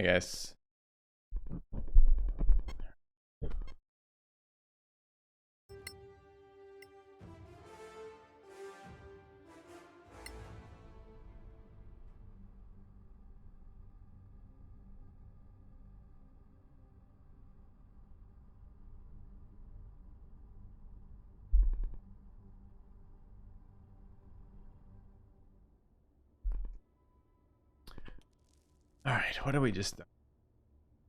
I guess. All right, what did we just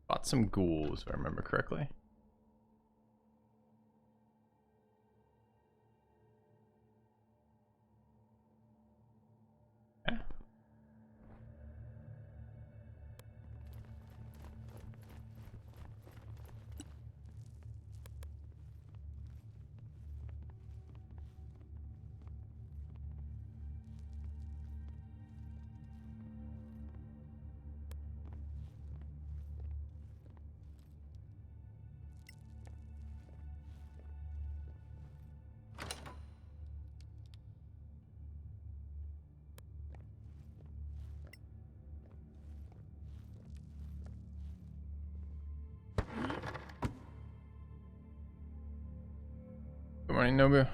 bought some ghouls, if I remember correctly. Yeah. Good morning, Nobu.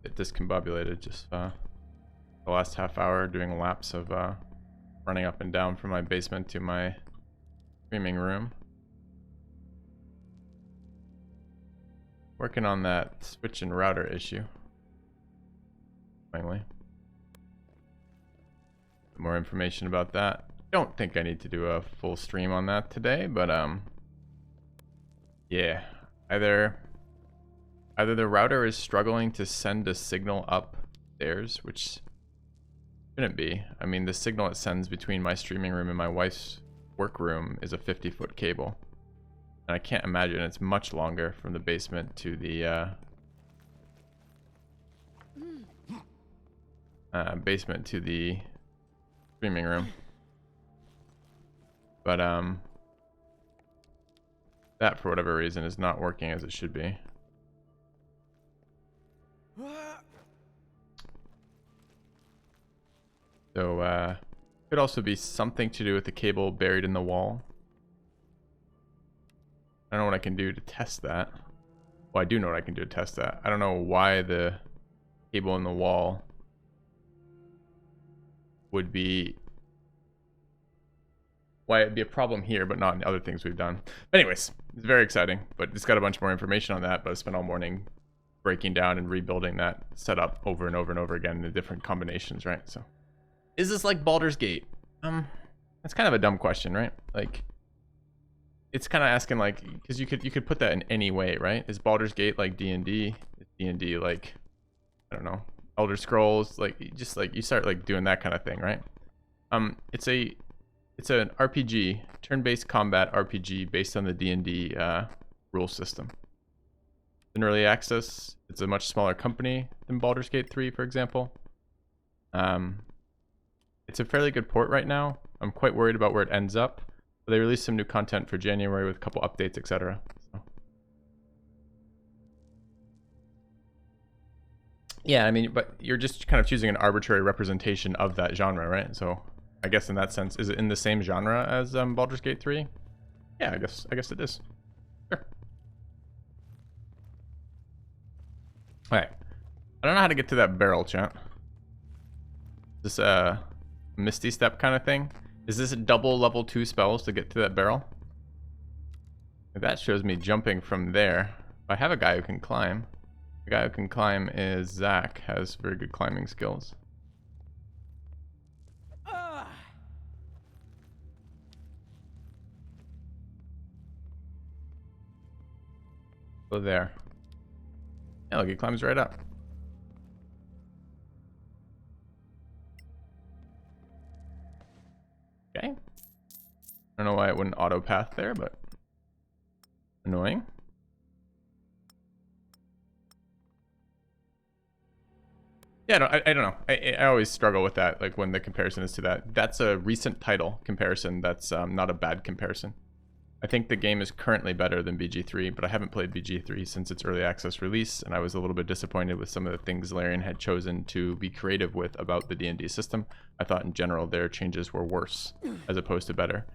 It discombobulated just the last half hour doing laps of running up and down from my basement to my streaming room. Working on that switch and router issue. Finally. More information about that. Don't think I need to do a full stream on that today, but yeah. Either the router is struggling to send a signal upstairs, which shouldn't be. I mean, the signal it sends between my streaming room and my wife's work room is a 50-foot cable. And I can't imagine it's much longer from the basement to the basement to the streaming room. But that for whatever reason is not working as it should be. So could also be something to do with the cable buried in the wall. I don't know what I can do to test that. Well, I do know what I can do to test that. I don't know why the cable in the wall would be... why it'd be a problem here, but not in other things we've done. But anyways, it's very exciting. But it's got a bunch more information on that, but I spent all morning breaking down and rebuilding that setup over and over and over again in the different combinations, right? So, is this like Baldur's Gate? That's kind of a dumb question, right? Like, it's kind of asking like, because you could put that in any way, right? Is Baldur's Gate like D&D? Is D&D like, I don't know, Elder Scrolls? Like, just like you start like doing that kind of thing, right? It's an RPG, turn-based combat RPG based on the D&D rule system. In early access, it's a much smaller company than Baldur's Gate 3, for example. It's a fairly good port right now. I'm quite worried about where it ends up. But they released some new content for January with a couple updates, etc. So. Yeah, I mean, but you're just kind of choosing an arbitrary representation of that genre, right? So I guess in that sense, is it in the same genre as Baldur's Gate 3? Yeah, I guess it is. Sure. Alright. I don't know how to get to that barrel, chat. This Misty Step kind of thing. Is this a double level 2 spells to get to that barrel? That shows me jumping from there. I have a guy who can climb. The guy who can climb is Zach, has very good climbing skills. Go there. Yeah, look, he climbs right up. Okay. I don't know why it wouldn't auto path there, but annoying. Yeah, I don't know. I always struggle with that, like when the comparison is to that. That's a recent title comparison. That's not a bad comparison. I think the game is currently better than BG3, but I haven't played BG3 since its early access release, and I was a little bit disappointed with some of the things Larian had chosen to be creative with about the D&D system. I thought in general their changes were worse as opposed to better.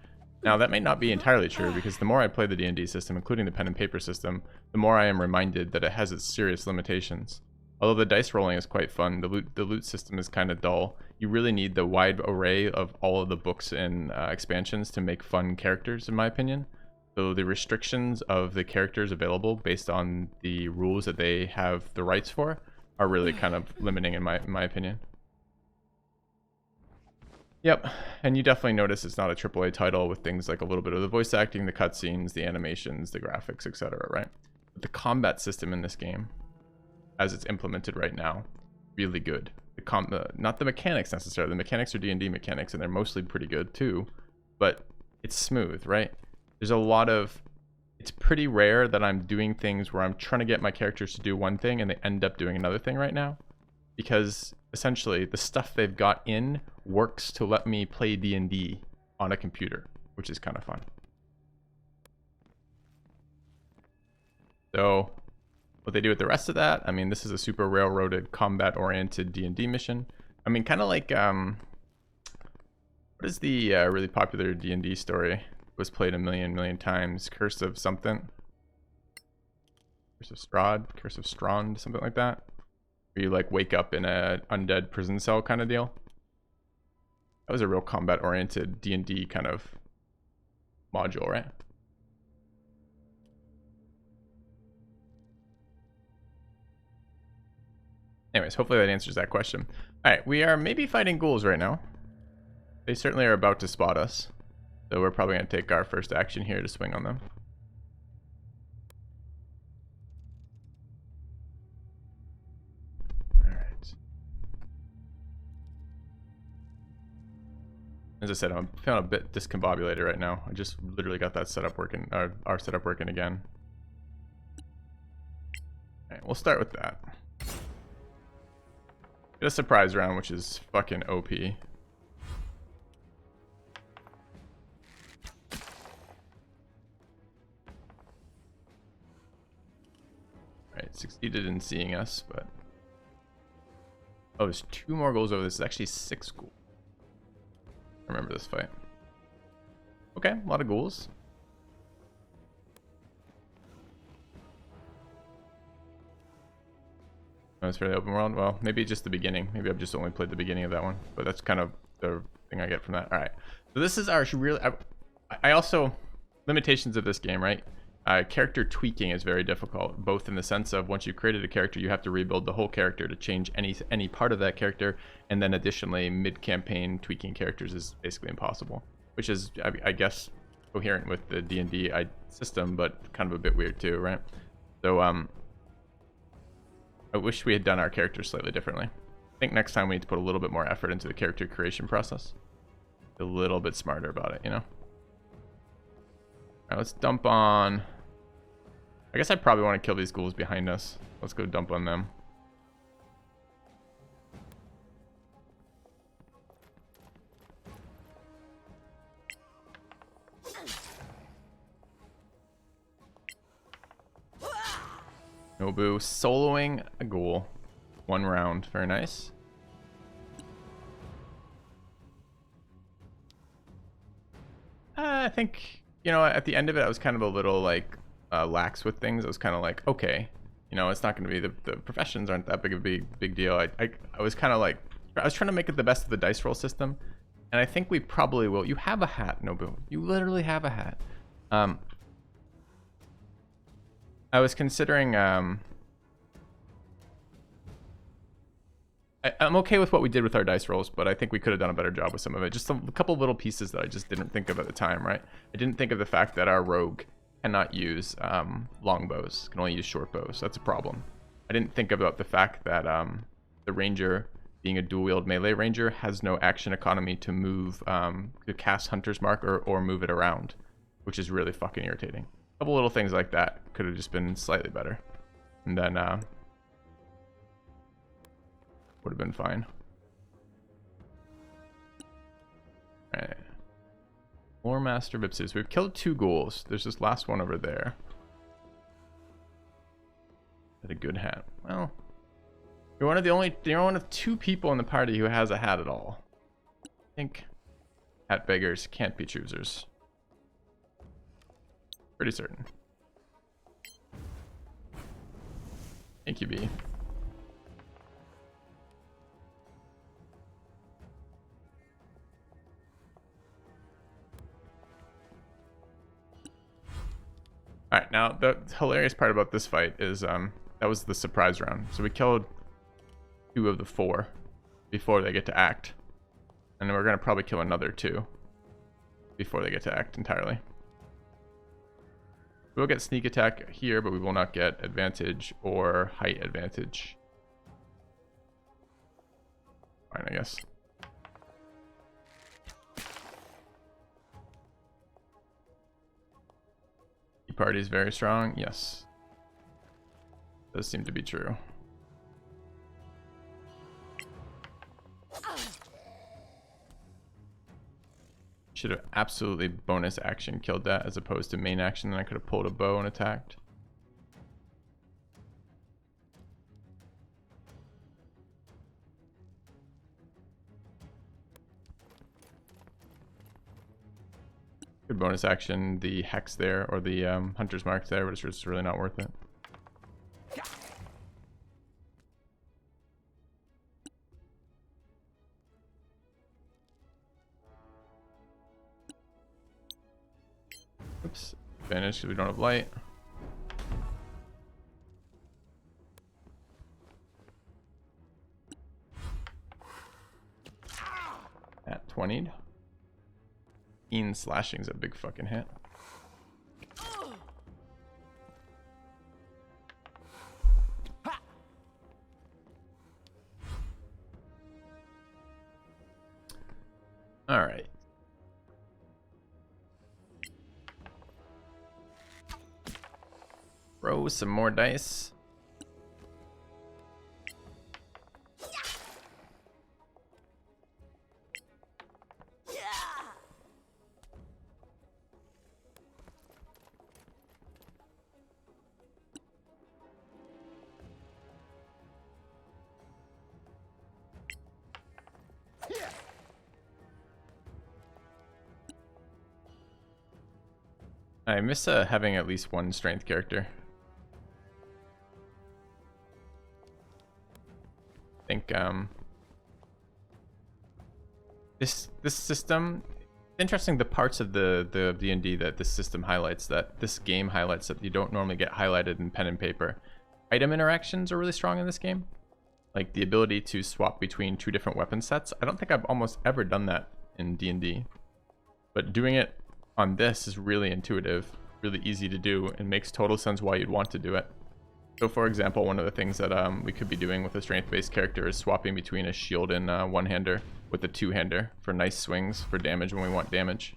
Now that may not be entirely true, because the more I play the D&D system, including the pen and paper system, the more I am reminded that it has its serious limitations. Although the dice rolling is quite fun, the loot system is kind of dull. You really need the wide array of all of the books and expansions to make fun characters, in my opinion. So the restrictions of the characters available based on the rules that they have the rights for are really kind of limiting in my opinion. Yep, and you definitely notice it's not a AAA title with things like a little bit of the voice acting, the cutscenes, the animations, the graphics, etc., right? But the combat system in this game, as it's implemented right now, really good. Not the mechanics necessarily. The mechanics are D&D mechanics, and they're mostly pretty good too, but it's smooth, right? There's a lot of... It's pretty rare that I'm doing things where I'm trying to get my characters to do one thing and they end up doing another thing right now. Because essentially the stuff they've got in works to let me play D&D on a computer, which is kind of fun. So what they do with the rest of that, I mean, this is a super railroaded combat-oriented D&D mission. I mean, kind of like, what is the really popular D&D story? Was played a million times. Curse of something. Curse of Strahd, something like that. Where you like wake up in a undead prison cell kind of deal. That was a real combat-oriented D&D kind of module, right? Anyways, hopefully that answers that question. Alright, we are maybe fighting ghouls right now. They certainly are about to spot us. So we're probably going to take our first action here to swing on them. Alright. As I said, I'm feeling a bit discombobulated right now. I just literally got that setup working, our setup working again. Alright, we'll start with that. Get a surprise round, which is fucking OP. Alright, succeeded in seeing us, but... Oh, there's 2 more goals over. This is actually 6 ghouls. I remember this fight. Okay, a lot of ghouls. Oh, it's fairly open world. Well, maybe just the beginning. Maybe I've just only played the beginning of that one, but that's kind of the thing I get from that. All right, so this is our really. I also limitations of this game, right? Character tweaking is very difficult, both in the sense of once you've created a character, you have to rebuild the whole character to change any part of that character, and then additionally, mid-campaign tweaking characters is basically impossible, which is, I guess, coherent with the D&D system, but kind of a bit weird too, right? So, I wish we had done our characters slightly differently. I think next time we need to put a little bit more effort into the character creation process. A little bit smarter about it, you know? Alright, let's dump on... I guess I probably want to kill these ghouls behind us. Let's go dump on them. Nobu soloing a ghoul. 1 round. Very nice. I think, you know, at the end of it, I was kind of a little, like, lax with things. I was kind of like, okay, you know, it's not going to be the professions aren't that big of a big deal. I was kind of like, I was trying to make it the best of the dice roll system, and I think we probably will. You have a hat, Nobu. You literally have a hat. I was considering, I'm okay with what we did with our dice rolls, but I think we could have done a better job with some of it. Just a couple little pieces that I just didn't think of at the time, right? I didn't think of the fact that our rogue cannot use longbows, can only use short bows. That's a problem. I didn't think about the fact that the ranger, being a dual-wield melee ranger, has no action economy to move, to cast Hunter's Mark or move it around, which is really fucking irritating. A couple little things like that could have just been slightly better, and then would have been fine. All right. More Master Vipses. We've killed 2 ghouls. There's this last one over there. Had a good hat. Well, you're one of 2 people in the party who has a hat at all. I think hat beggars can't be choosers. Pretty certain. Thank you, B. Alright, now the hilarious part about this fight is that was the surprise round. So we killed 2 of the 4 before they get to act. And then we're going to probably kill another 2 before they get to act entirely. We'll get sneak attack here, but we will not get advantage or height advantage. Fine, I guess. Party is very strong. Yes, does seem to be true. Should have absolutely bonus action killed that as opposed to main action. Then I could have pulled a bow and attacked. Good bonus action, the hex there, or the hunter's mark there, but it's just really not worth it. Oops, advantage because we don't have light. At 20'd. Slashing's a big fucking hit. All right. Throw some more dice. I miss having at least one strength character. I think this system, interesting, the parts of the D&D that this system highlights, that this game highlights that you don't normally get highlighted in pen and paper. Item interactions are really strong in this game. Like the ability to swap between 2 different weapon sets. I don't think I've almost ever done that in D&D. But doing it on this is really intuitive, really easy to do, and makes total sense why you'd want to do it. So for example, one of the things that we could be doing with a strength-based character is swapping between a shield and one-hander with a two-hander for nice swings for damage when we want damage.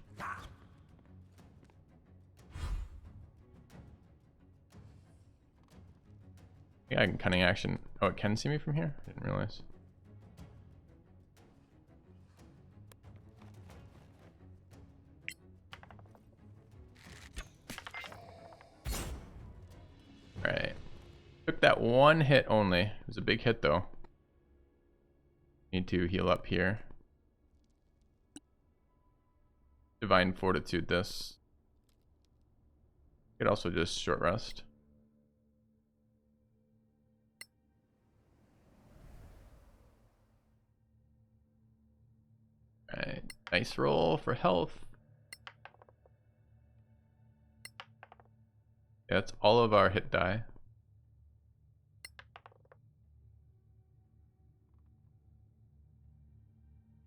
Yeah, I can cunning action. Oh, it can see me from here? I didn't realize. Alright. Took that one hit only. It was a big hit though. Need to heal up here. Divine Fortitude this. Could also just short rest. Alright, nice roll for health. Yeah, that's all of our hit die.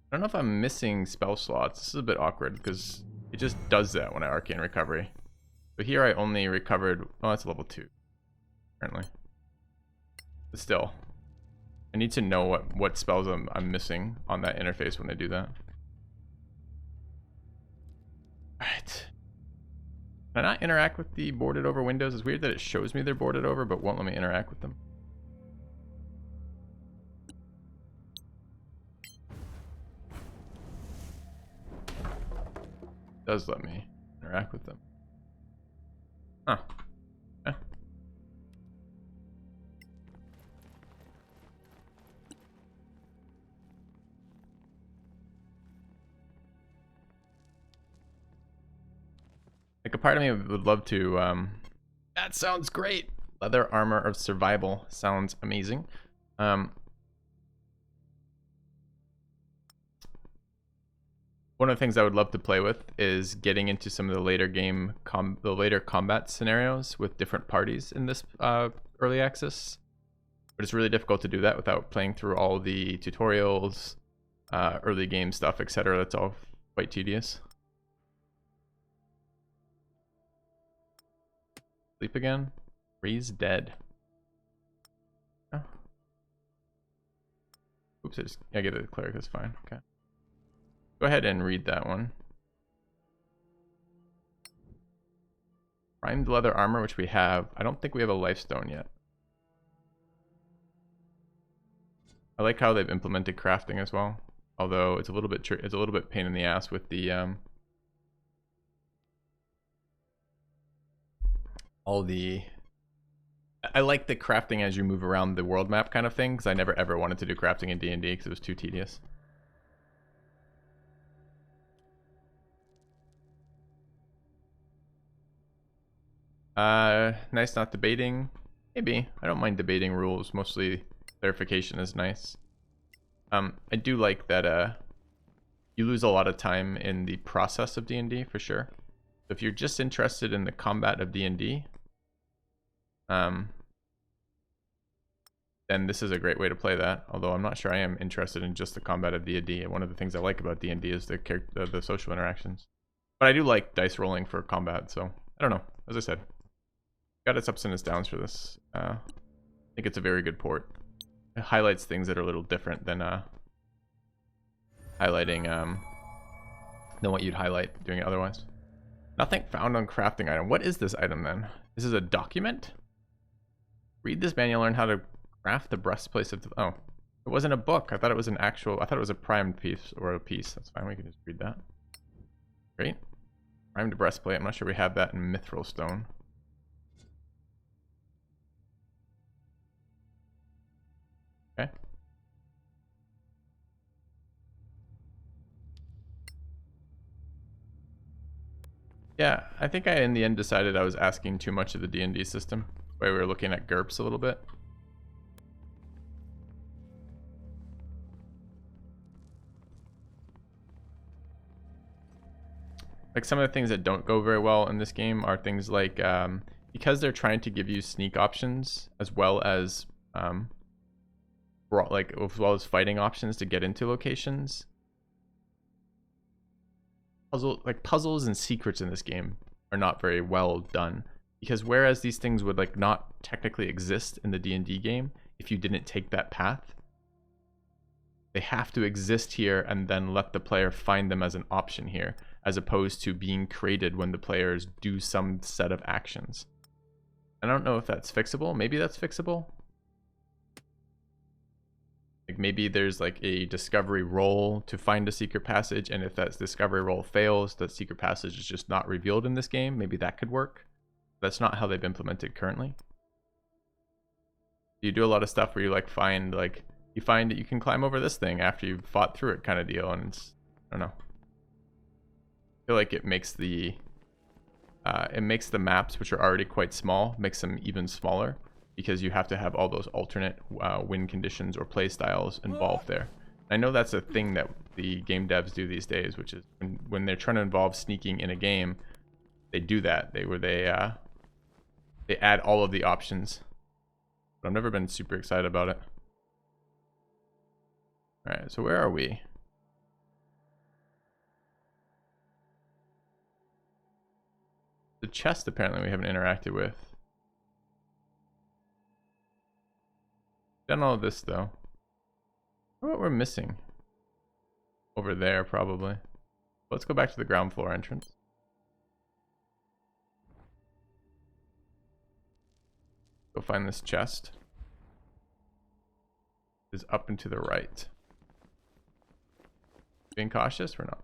I don't know if I'm missing spell slots. This is a bit awkward because it just does that when I Arcane Recovery. But here I only recovered, oh, that's level 2, apparently. But still, I need to know what spells I'm missing on that interface when I do that. Alright. Can I not interact with the boarded over windows? It's weird that it shows me they're boarded over, but won't let me interact with them. does let me interact with them. Huh. Yeah. Like a part of me would love to. That sounds great. Leather armor of survival sounds amazing. One of the things I would love to play with is getting into some of the later later combat scenarios with different parties in this early access. But it's really difficult to do that without playing through all the tutorials, early game stuff, etc. That's all quite tedious. Sleep again? Breeze dead. Oh. Oops, I get it cleric, that's fine. Okay. Go ahead and read that one. Primed leather armor, which we have. I don't think we have a life stone yet. I like how they've implemented crafting as well. Although it's a little bit pain in the ass with the I like the crafting as you move around the world map kind of thing, because I never ever wanted to do crafting in D&D because it was too tedious. Nice not debating. Maybe. I don't mind debating rules. Mostly clarification is nice. I do like that you lose a lot of time in the process of D&D for sure. If you're just interested in the combat of D&D, then this is a great way to play that. Although I'm not sure I am interested in just the combat of D&D. And one of the things I like about D&D is the social interactions. But I do like dice rolling for combat, so I don't know. As I said, got its ups and its downs for this. I think it's a very good port. It highlights things that are a little different than highlighting than what you'd highlight doing it otherwise. Nothing found on crafting item. What is this item then? This is a document? Read this manual, learn how to craft the breastplate of the... Oh, it wasn't a book. I thought it was an actual... I thought it was a primed piece or a piece. That's fine. We can just read that. Great. Primed breastplate. I'm not sure we have that in mithril stone. Okay. Yeah, I think I in the end decided I was asking too much of the D&D system. That's why we were looking at GURPS a little bit. Like some of the things that don't go very well in this game are things like because they're trying to give you sneak options as well as fighting options to get into locations. Puzzles and secrets in this game are not very well done, because whereas these things would like not technically exist in the D&D game if you didn't take that path, they have to exist here and then let the player find them as an option here, as opposed to being created when the players do some set of actions. I don't know if that's fixable. Maybe that's fixable. Like maybe there's like a discovery roll to find a secret passage, and if that discovery roll fails, the secret passage is just not revealed in this game. Maybe that could work. That's not how they've implemented currently. You do a lot of stuff where you like you find that you can climb over this thing after you've fought through it kind of deal, and it's, I don't know. I feel like it makes the maps, which are already quite small, makes them even smaller, because you have to have all those alternate win conditions or play styles involved there. I know that's a thing that the game devs do these days, which is when they're trying to involve sneaking in a game, they do that. They add all of the options. But I've never been super excited about it. All right, so where are we? The chest apparently we haven't interacted with. Done all of this though. What we're missing? Over there probably. Let's go back to the ground floor entrance. Go find this chest. It's up and to the right. Being cautious or not?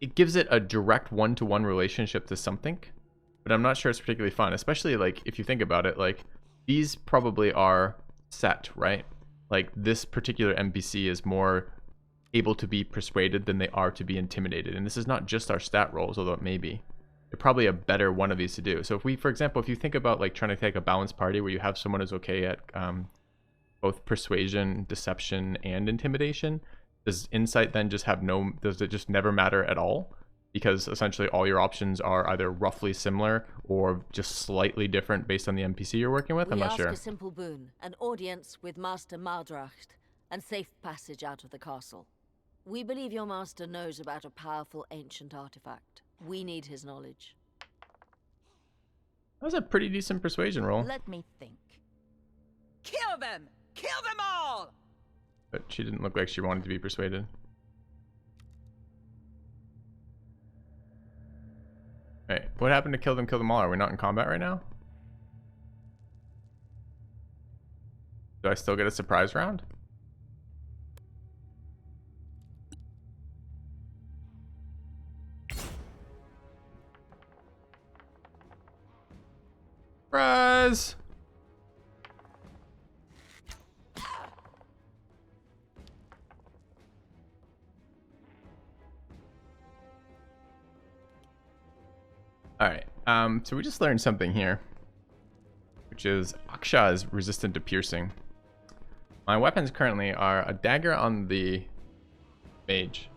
it gives it a direct one-to-one relationship to something, but I'm not sure it's particularly fun, especially like if you think about it, like these probably are set, right? Like this particular NPC is more able to be persuaded than they are to be intimidated. And this is not just our stat rolls, although it may be. They're probably a better one of these to do. So if we, for example, if you think about like trying to take a balanced party where you have someone who's okay at both persuasion, deception, and intimidation, does insight then just have no, does it just never matter at all? Because essentially all your options are either roughly similar or just slightly different based on the NPC you're working with? I'm not sure. We ask a simple boon, an audience with Master Maldracht, and safe passage out of the castle. We believe your master knows about a powerful ancient artifact. We need his knowledge. That was a pretty decent persuasion roll. Let me think. Kill them! Kill them all! But she didn't look like she wanted to be persuaded. Right, what happened to kill them all? Are we not in combat right now? Do I still get a surprise round? Surprise! Alright, so we just learned something here, which is Aksha is resistant to piercing. My weapons currently are a dagger on the mage,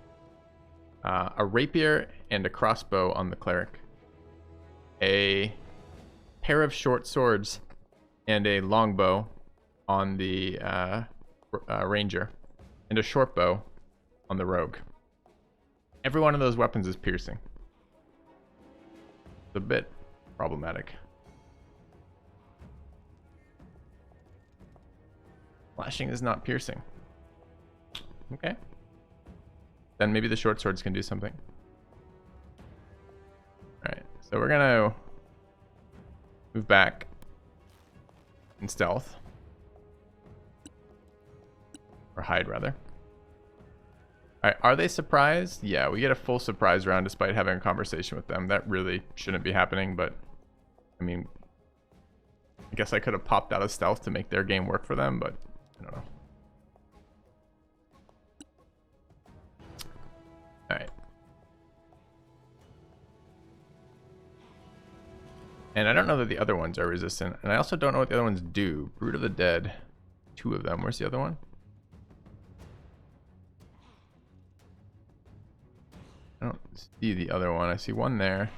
a rapier and a crossbow on the cleric, a pair of short swords and a longbow on the ranger, and a short bow on the rogue. Every one of those weapons is piercing. It's a bit problematic. Slashing is not piercing. Okay. Then maybe the short swords can do something. Alright, so we're gonna move back in stealth. Or hide, rather. Alright, are they surprised? Yeah, we get a full surprise round despite having a conversation with them. That really shouldn't be happening, but I mean, I guess I could have popped out of stealth to make their game work for them, but I don't know. Alright. And I don't know that the other ones are resistant, and I also don't know what the other ones do. Brood of the Dead. 2 of them. Where's the other one? I don't see the other one. I see one there.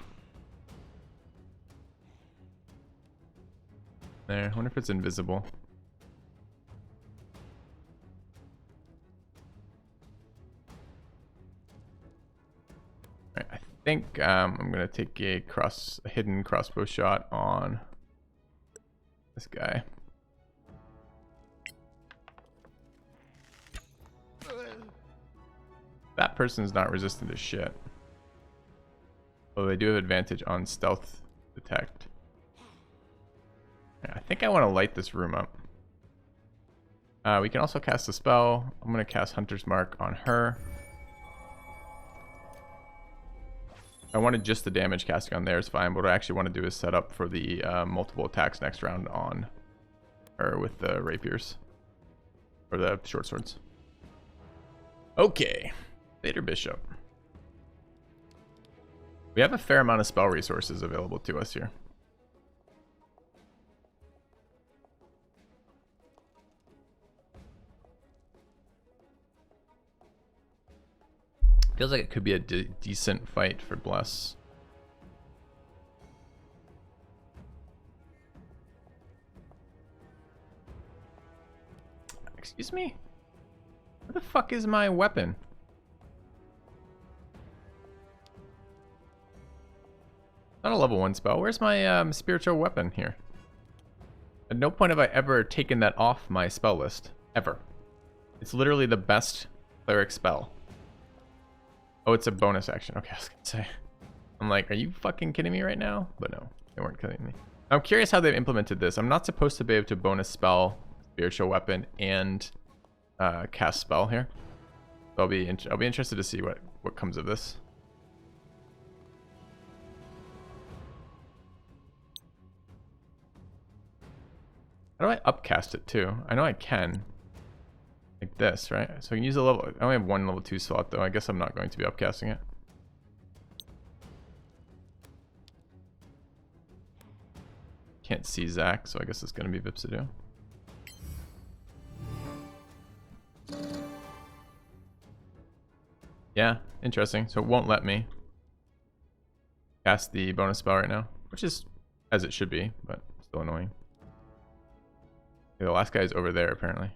There. I wonder if it's invisible. Alright, I think I'm gonna take a hidden crossbow shot on this guy. That person's not resistant to shit. Although they do have advantage on stealth detect. Yeah, I think I want to light this room up. We can also cast a spell. I'm going to cast Hunter's Mark on her. If I wanted just the damage casting on there is fine, but what I actually want to do is set up for the multiple attacks next round on her with the rapiers. Or the short swords. Okay. Vader Bishop. We have a fair amount of spell resources available to us here. Feels like it could be a decent fight for Bless. Excuse me? Where the fuck is my weapon? Not a level 1 spell. Where's my spiritual weapon here? At no point have I ever taken that off my spell list. Ever. It's literally the best cleric spell. Oh, it's a bonus action. Okay, I was gonna say. I'm like, are you fucking kidding me right now? But no, they weren't kidding me. I'm curious how they've implemented this. I'm not supposed to be able to bonus spell, spiritual weapon, and cast spell here. So I'll be interested to see what comes of this. How do I upcast it too? I know I can. Like this, right? So I can use a level. I only have one level 2 slot though. I guess I'm not going to be upcasting it. Can't see Zach, so I guess it's going to be Vipsidoo. Yeah, interesting. So it won't let me cast the bonus spell right now, which is as it should be, but still annoying. Okay, the last guy is over there apparently.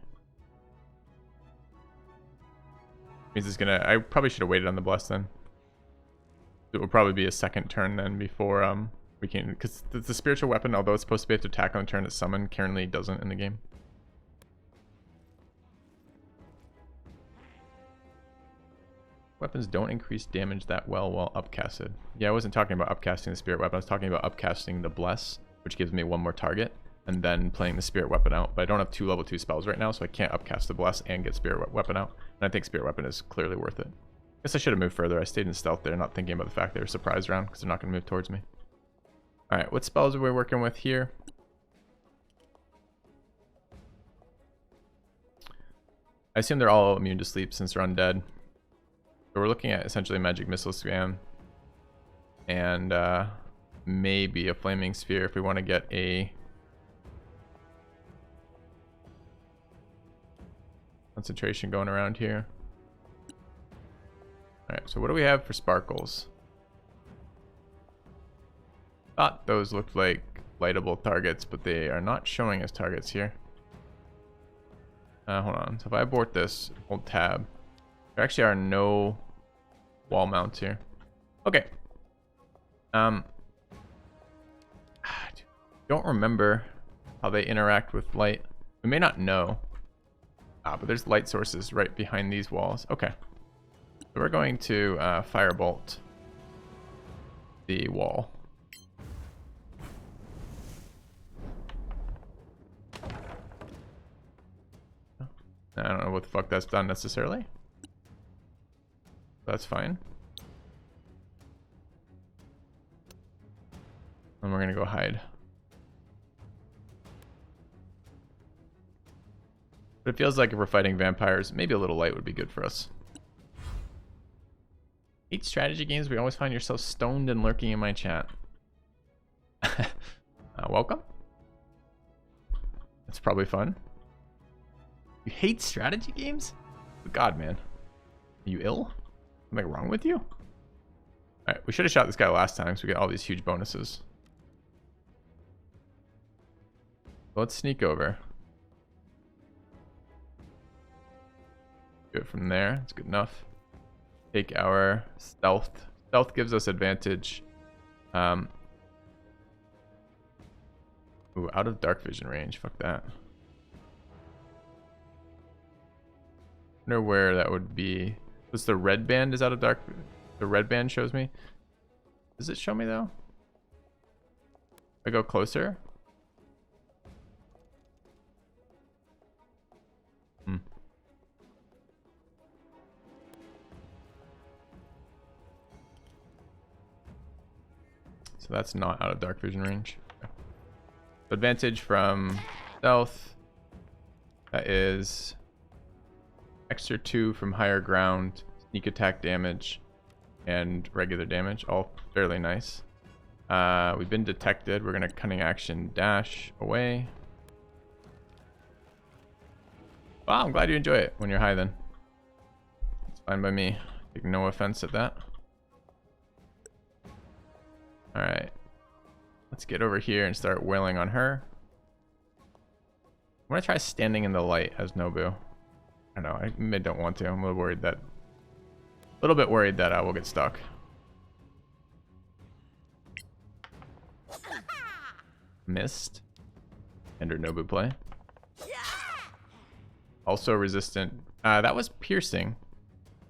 Means it's gonna. I probably should have waited on the bless then. It will probably be a second turn then before we can, because the spiritual weapon, although it's supposed to be able to attack on the turn it's summoned, currently doesn't in the game. Weapons don't increase damage that well while upcasted. Yeah, I wasn't talking about upcasting the spirit weapon. I was talking about upcasting the bless, which gives me one more target, and then playing the spirit weapon out. But I don't have 2 level 2 spells right now, so I can't upcast the bless and get spirit weapon out. And I think spirit weapon is clearly worth it. Guess I should have moved further. I stayed in stealth there, not thinking about the fact they were surprise round, because they're not going to move towards me. Alright, what spells are we working with here? I assume they're all immune to sleep since they're undead. So we're looking at essentially magic missile scam and maybe a flaming sphere if we want to get a concentration going around here. Alright, so what do we have for sparkles? Thought those looked like lightable targets, but they are not showing as targets here. Hold on. So if I abort this, hold tab. There actually are no wall mounts here. Okay. Don't remember how they interact with light. We may not know. But there's light sources right behind these walls. Okay. So we're going to firebolt the wall. I don't know what the fuck that's done necessarily. That's fine. And we're gonna go hide. But it feels like if we're fighting vampires, maybe a little light would be good for us. 8 strategy games, we always find yourself stoned and lurking in my chat. Welcome. That's probably fun. You hate strategy games? God, man. Are you ill? Something wrong with you? Alright, we should have shot this guy last time so we get all these huge bonuses. Let's sneak over. Do it from there. That's good enough. Take our stealth. Stealth gives us advantage. Ooh, out of dark vision range. Fuck that. Wonder where that would be. Was the red band is out of dark? The red band shows me. Does it show me though? If I go closer. So that's not out of dark vision range. Okay. Advantage from stealth. That is extra 2 from higher ground, sneak attack damage, and regular damage. All fairly nice. We've been detected. We're gonna cunning action dash away. Wow, I'm glad you enjoy it when you're high then. It's fine by me. Take no offense at that. Alright. Let's get over here and start wailing on her. I'm gonna try standing in the light as Nobu. I don't know, I don't want to. I'm a little worried that I will get stuck. Missed. Ender Nobu play. Also resistant. That was piercing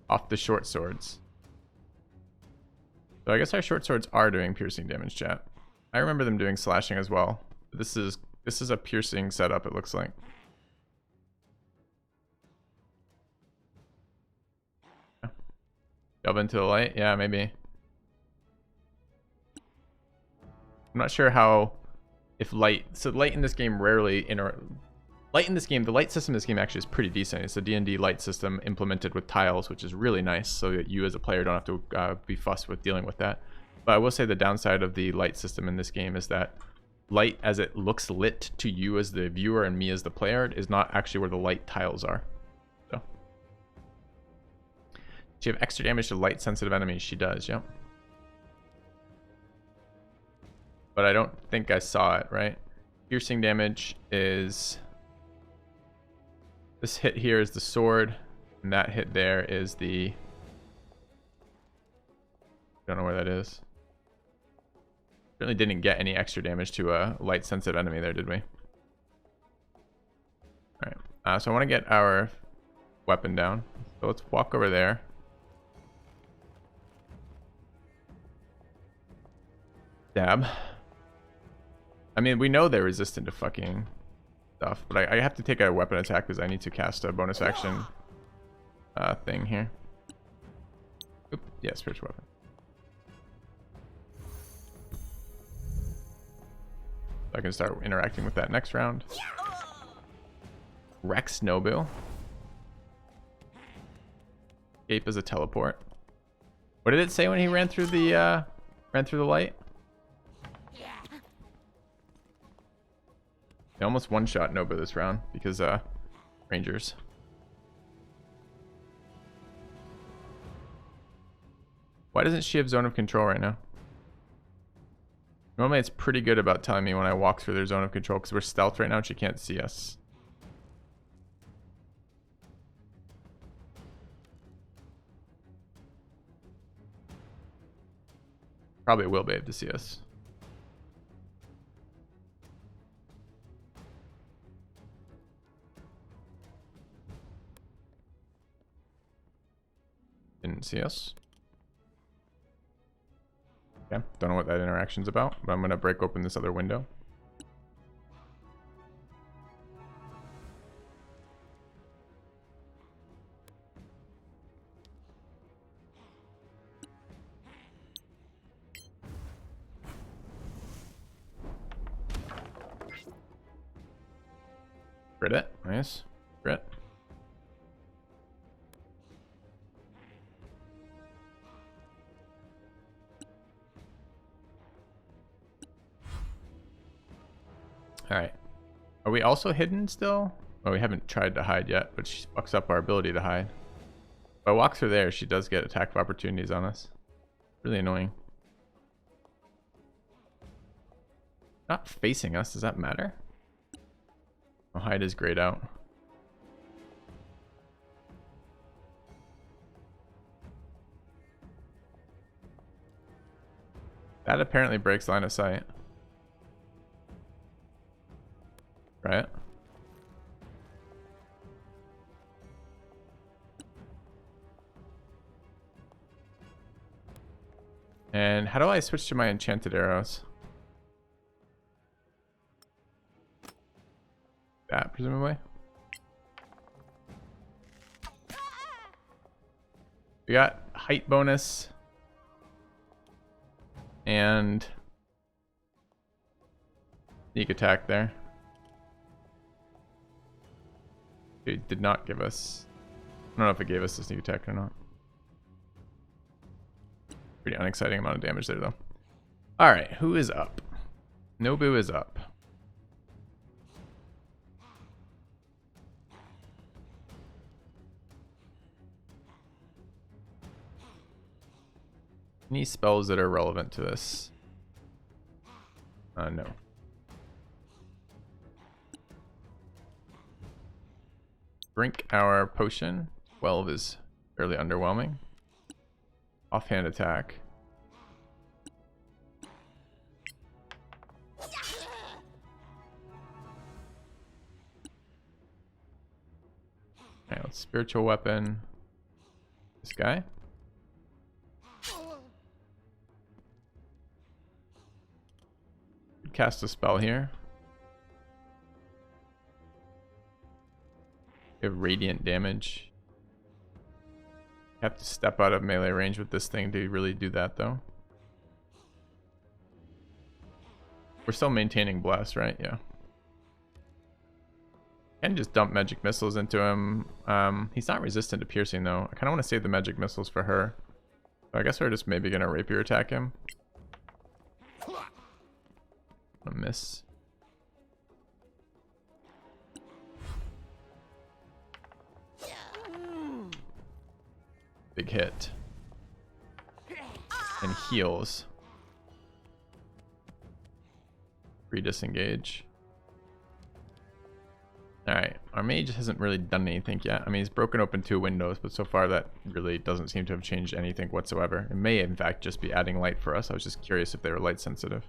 off the short swords. So I guess our short swords are doing piercing damage, chat. I remember them doing slashing as well. This is a piercing setup, it looks like. Delve into the light? Yeah, maybe. I'm not sure how if light, so light in this game rarely light in this game, the light system in this game actually is pretty decent. It's a D&D light system implemented with tiles, which is really nice, so that you as a player don't have to be fussed with dealing with that. But I will say the downside of the light system in this game is that light as it looks lit to you as the viewer and me as the player is not actually where the light tiles are. So, does she have extra damage to light sensitive enemies? She does, yep. But I don't think I saw it, right? Piercing damage is... This hit here is the sword, and that hit there is the... Don't know where that is. Certainly didn't get any extra damage to a light sensitive enemy there, did we? Alright, so I want to get our weapon down. So let's walk over there. Dab. I mean, we know they're resistant to fucking stuff, but I have to take a weapon attack because I need to cast a bonus action thing here. Oop, yeah, spiritual weapon. So I can start interacting with that next round. Rex Nobu. Escape is a teleport. What did it say when he ran through the light? They almost one-shot Nobu this round because Rangers. Why doesn't she have zone of control right now? Normally it's pretty good about telling me when I walk through their zone of control because we're stealth right now and she can't see us. Probably will be able to see us. Didn't see us. Okay, don't know what that interaction's about, but I'm gonna break open this other window. Crit it, nice. Crit. Alright. Are we also hidden still? Well, we haven't tried to hide yet, but she fucks up our ability to hide. If I walk through there, she does get attack of opportunities on us. Really annoying. Not facing us, does that matter? Oh, hide is grayed out. That apparently breaks line of sight. Right? And how do I switch to my enchanted arrows? That, presumably. We got height bonus. And sneak attack there. It did not give us... I don't know if it gave us a sneak attack or not. Pretty unexciting amount of damage there, though. Alright, who is up? Nobu is up. Any spells that are relevant to this? No. Drink our potion. 12 is fairly underwhelming. Offhand attack. Okay, let's spiritual weapon. This guy. Cast a spell here. We have radiant damage. Have to step out of melee range with this thing to really do that, though. We're still maintaining blast, right? Yeah. And just dump magic missiles into him. He's not resistant to piercing though. I kind of want to save the magic missiles for her. So I guess we're just maybe gonna rapier attack him. A miss. Big hit. And heals. Re-disengage. Alright, our mage hasn't really done anything yet. I mean, he's broken open 2 windows, but so far that really doesn't seem to have changed anything whatsoever. It may, in fact, just be adding light for us. I was just curious if they were light sensitive.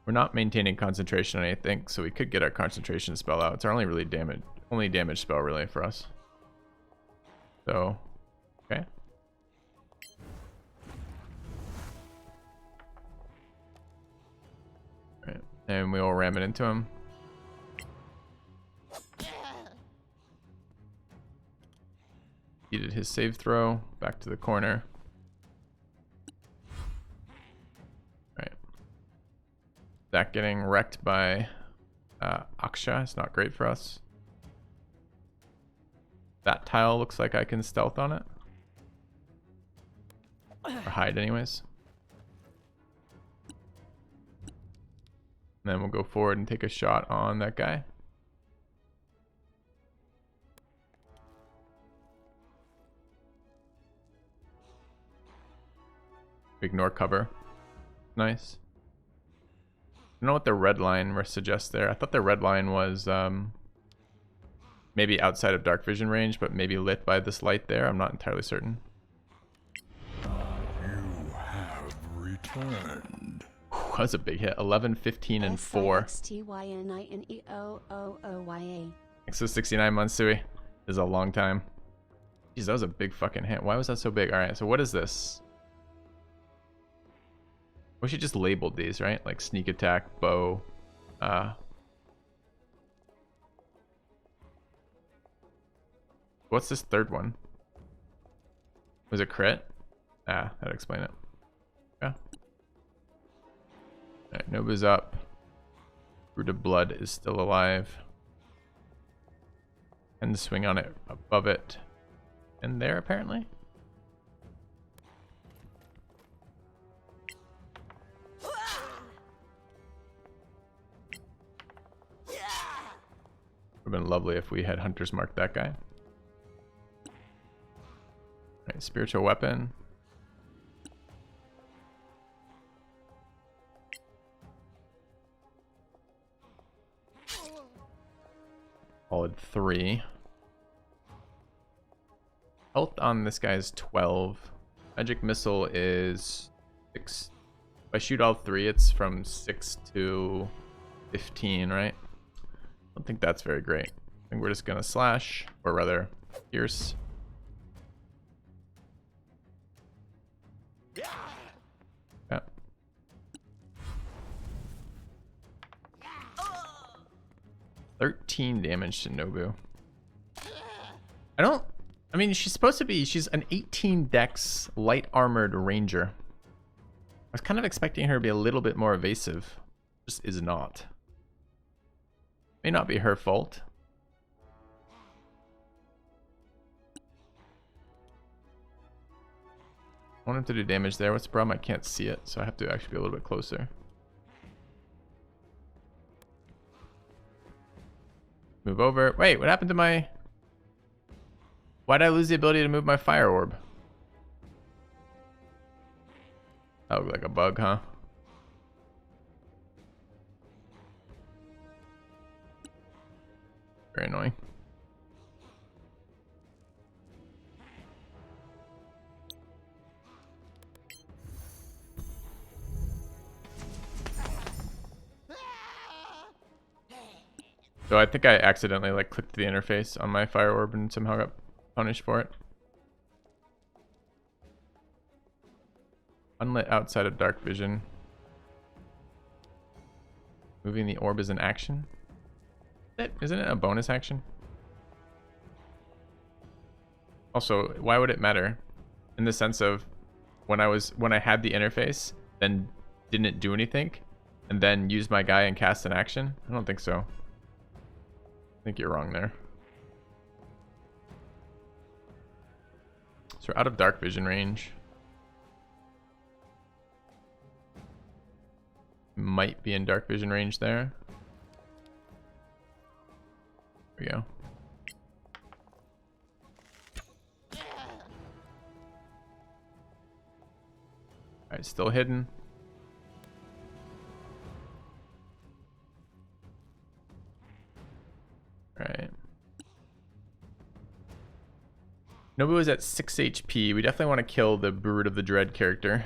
We're not maintaining concentration on anything, so we could get our concentration spell out. It's our only damage spell really for us. So, okay. Alright, and we'll ram it into him. He did his save throw, back to the corner. That getting wrecked by Aksha is not great for us. That tile looks like I can stealth on it. Or hide anyways. And then we'll go forward and take a shot on that guy. Ignore cover. Nice. I don't know what the red line suggests there. I thought the red line was maybe outside of dark vision range, but maybe lit by this light there. I'm not entirely certain. You have returned. Whew, that was a big hit. 11, 15, and 4. SIXTYNINEOOOYA. Thanks for 69 months, Sui. This is a long time. Jeez, that was a big fucking hit. Why was that so big? Alright, so what is this? We should just labeled these, right? Like sneak attack, bow. What's this third one? Was it crit? Ah, that'd explain it. Yeah. Alright, Nobu's up. Root of Blood is still alive. And swing on it above it. And there, apparently. Would have been lovely if we had hunters mark that guy. Alright, spiritual weapon. Solid 3. Health on this guy is 12. Magic missile is 6. If I shoot all 3, it's from 6 to 15, right? I don't think that's very great. I think we're just gonna slash, or rather, pierce. Yeah. $13 damage to Nobu. I mean, she's an 18 dex light armored ranger. I was kind of expecting her to be a little bit more evasive. Just is not. May not be her fault. I want him to do damage there. What's the problem? I can't see it, so I have to actually be a little bit closer. Move over. Wait, what happened to my... Why did I lose the ability to move my fire orb? That looked like a bug, huh? Very annoying. So I think I accidentally like clicked the interface on my fire orb and somehow got punished for it. Unlit outside of dark vision. Moving the orb is an action. Isn't it a bonus action? Also, why would it matter? In the sense of, when I had the interface, then didn't do anything, and then used my guy and cast an action? I don't think so. I think you're wrong there. So we're out of dark vision range. Might be in dark vision range there. There we go. Alright, still hidden. Alright. Nobu is at 6 HP. We definitely want to kill the Brood of the Dread character.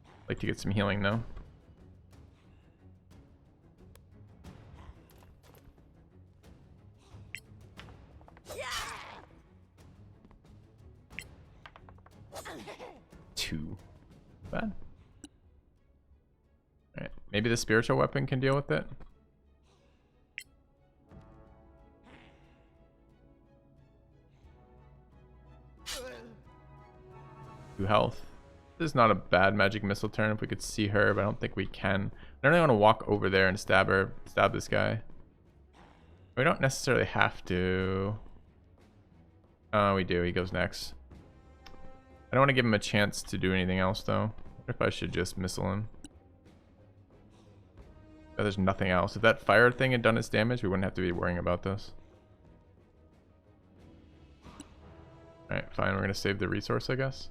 I'd like to get some healing though. Too bad. Alright, maybe the spiritual weapon can deal with it. Health. This is not a bad magic missile turn if we could see her, but I don't think we can. I don't really want to walk over there and stab this guy. We don't necessarily have to. Oh, we do. He goes next. I don't want to give him a chance to do anything else though. What if I should just missile him? Oh, there's nothing else. If that fire thing had done its damage, we wouldn't have to be worrying about this. Alright, fine. We're going to save the resource, I guess.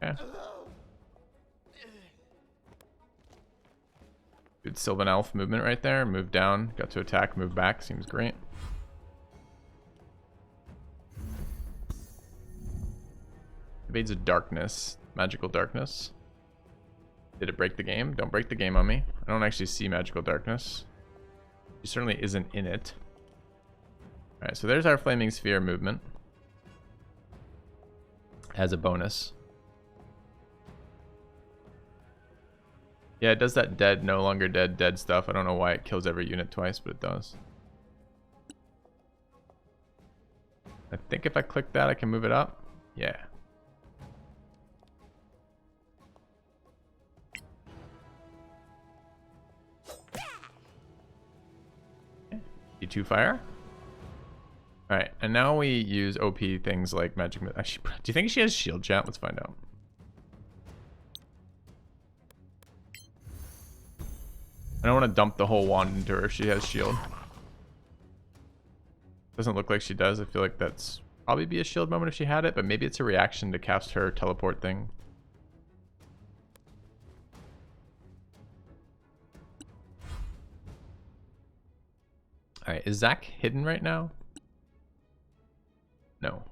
Yeah. Good Sylvan Elf movement right there. Move down, got to attack, move back. Seems great. Evades a darkness. Magical darkness. Did it break the game? Don't break the game on me. I don't actually see magical darkness. She certainly isn't in it. Alright, so there's our Flaming Sphere movement. As a bonus. Yeah, it does that dead, no longer dead, dead stuff. I don't know why it kills every unit twice, but it does. I think if I click that, I can move it up. Yeah. D2 fire. Alright, and now we use OP things like magic. Actually, do you think she has shield, chat? Let's find out. I don't want to dump the whole wand into her if she has shield. Doesn't look like she does. I feel like that's probably be a shield moment if she had it, but maybe it's a reaction to cast her teleport thing. Alright, is Zach hidden right now? No.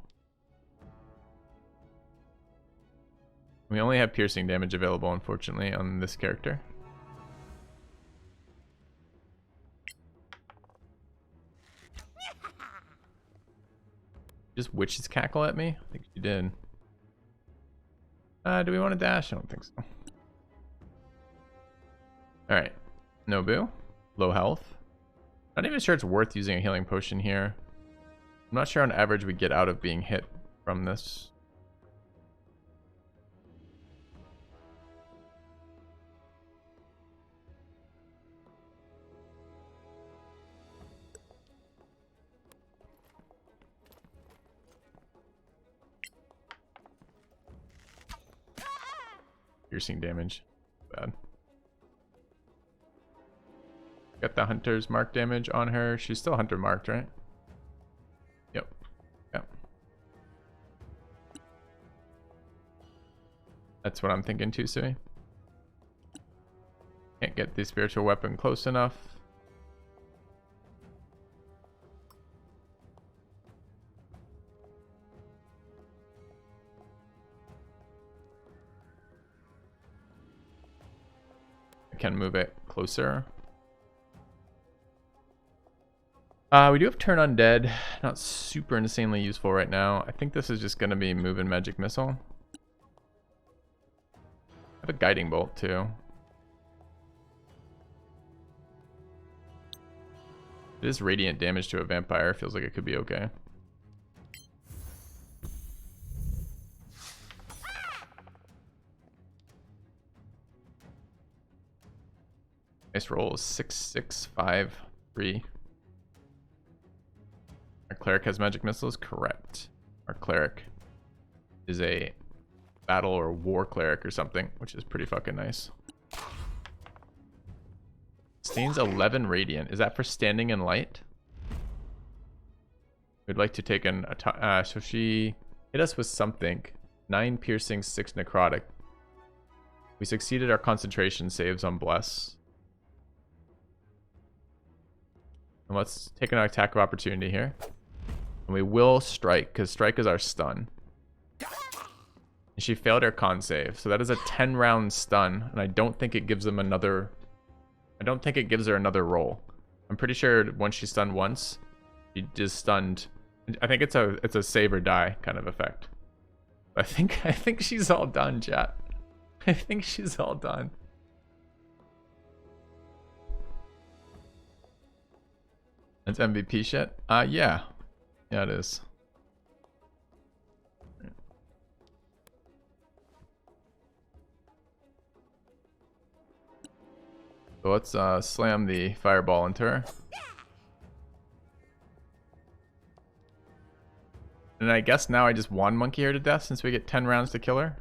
We only have piercing damage available, unfortunately, on this character. Just witch's cackle at me? I think she did. Do we want to dash? I don't think so. Alright. Nobu. Low health. Not even sure it's worth using a healing potion here. I'm not sure on average we get out of being hit from this. Piercing damage. Bad. Got the hunter's mark damage on her. She's still hunter marked, right? Yep. Yep. That's what I'm thinking too, Sui. Can't get the spiritual weapon close enough. I can move it closer. We do have Turn Undead. Not super insanely useful right now. I think this is just going to be moving Magic Missile. I have a Guiding Bolt too. It is radiant damage to a vampire. Feels like it could be okay. Nice roll is 6-6-5-3. Our cleric has magic missiles? Correct. Our cleric is a battle or war cleric or something, which is pretty fucking nice. Stains 11 radiant. Is that for standing in light? We'd like to take an so she hit us with something. 9 piercing, 6 necrotic. We succeeded our concentration saves on bless. And let's take an attack of opportunity here. And we will strike, because strike is our stun. And she failed her con save. So that is a 10-round stun. And I don't think it gives them another... I don't think it gives her another roll. I'm pretty sure once she's stunned once, she just stunned. I think it's a save or die kind of effect. I think she's all done, chat. I think she's all done. That's MVP shit? Yeah. Yeah, it is. So let's slam the fireball into her. And I guess now I just one monkey her to death since we get 10 rounds to kill her.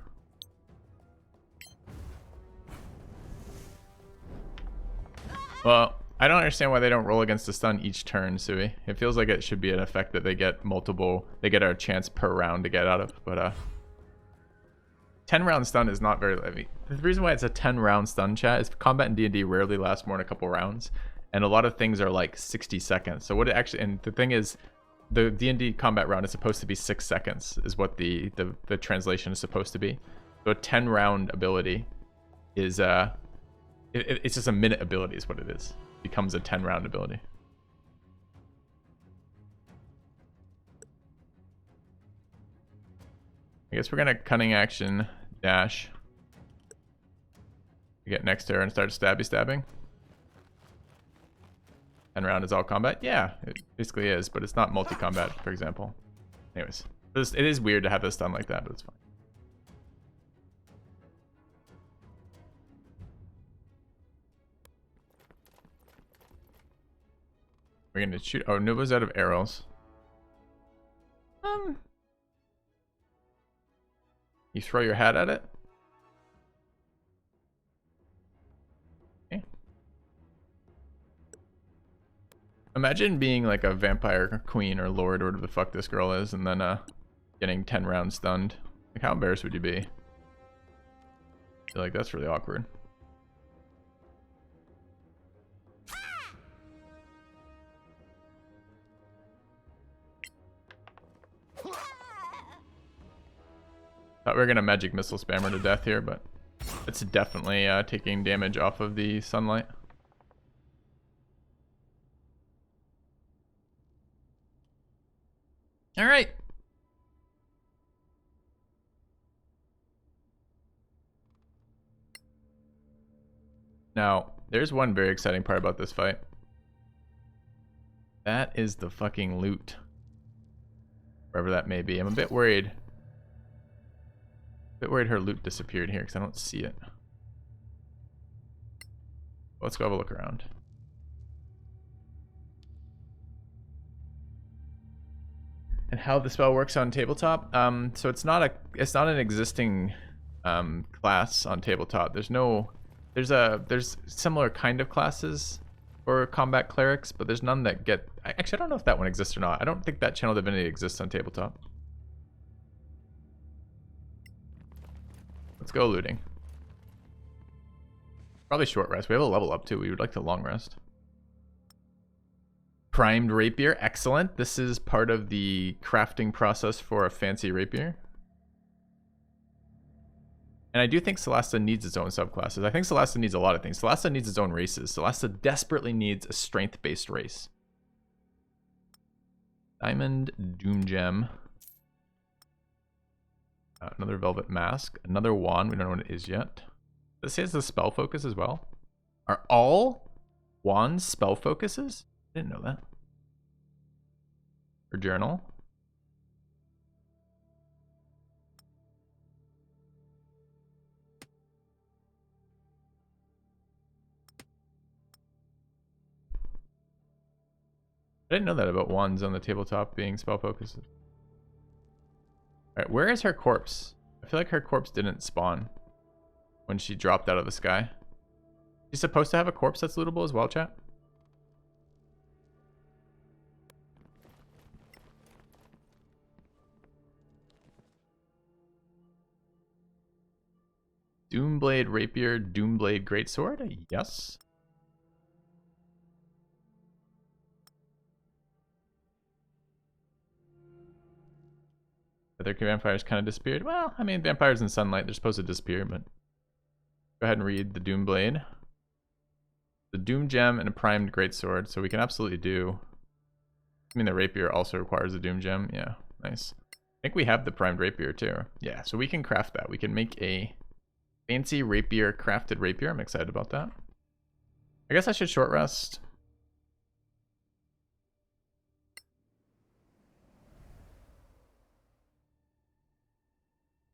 Well, I don't understand why they don't roll against the stun each turn, Sui. It feels like it should be an effect that they get they get a chance per round to get out of, but 10 round stun is not very, I mean, the reason why it's a 10 round stun, chat, is combat in D&D rarely lasts more than a couple rounds, and a lot of things are like 60 seconds. So what it actually, and the thing is, the D&D combat round is supposed to be 6 seconds, is what the translation is supposed to be. So a 10 round ability is, it's just a minute ability is what it is. It becomes a 10 round ability. I guess we're gonna cunning action dash. We get next to her and start stabbing. 10 round is all combat. Yeah, it basically is, but it's not multi-combat, for example. Anyways, it is weird to have this done like that, but it's fine. We're gonna shoot. Oh, Nuva's out of arrows. You throw your hat at it. Okay. Imagine being like a vampire queen or lord or whatever the fuck this girl is, and then getting 10 rounds stunned. Like, how embarrassed would you be? I feel like that's really awkward. Thought we were gonna magic missile spam her to death here, but it's definitely taking damage off of the sunlight. All right. Now, there's one very exciting part about this fight. That is the fucking loot. Wherever that may be. I'm a bit worried. Her loot disappeared here because I don't see it. Let's go have a look around. And how the spell works on tabletop. So it's not an existing class on tabletop. There's similar kind of classes for combat clerics, but there's none that get. Actually, I don't know if that one exists or not. I don't think that channel divinity exists on tabletop. Let's go looting. Probably short rest. We have a level up too. We would like to long rest. Primed rapier, excellent. This is part of the crafting process for a fancy rapier. And I do think Solasta needs its own subclasses. I think Solasta needs a lot of things. Solasta needs its own races. Solasta desperately needs a strength-based race. Diamond Doom Gem. Another Velvet Mask. Another Wand. We don't know what it is yet. This has the spell focus as well. Are all wands spell focuses? Didn't know that. Her journal. I didn't know that about wands on the tabletop being spell focuses. Alright, where is her corpse? I feel like her corpse didn't spawn when she dropped out of the sky. She's supposed to have a corpse that's lootable as well, chat? Doomblade Rapier, Doomblade Greatsword? Yes. Other vampires kind of disappeared. Well, I mean, vampires in sunlight, they're supposed to disappear, but go ahead and read the Doomblade. The Doom Gem and a primed Greatsword, so we can absolutely do... I mean, the Rapier also requires a Doom Gem. Yeah, nice. I think we have the primed Rapier too. Yeah, so we can craft that. We can make a fancy Rapier, crafted Rapier. I'm excited about that. I guess I should short rest.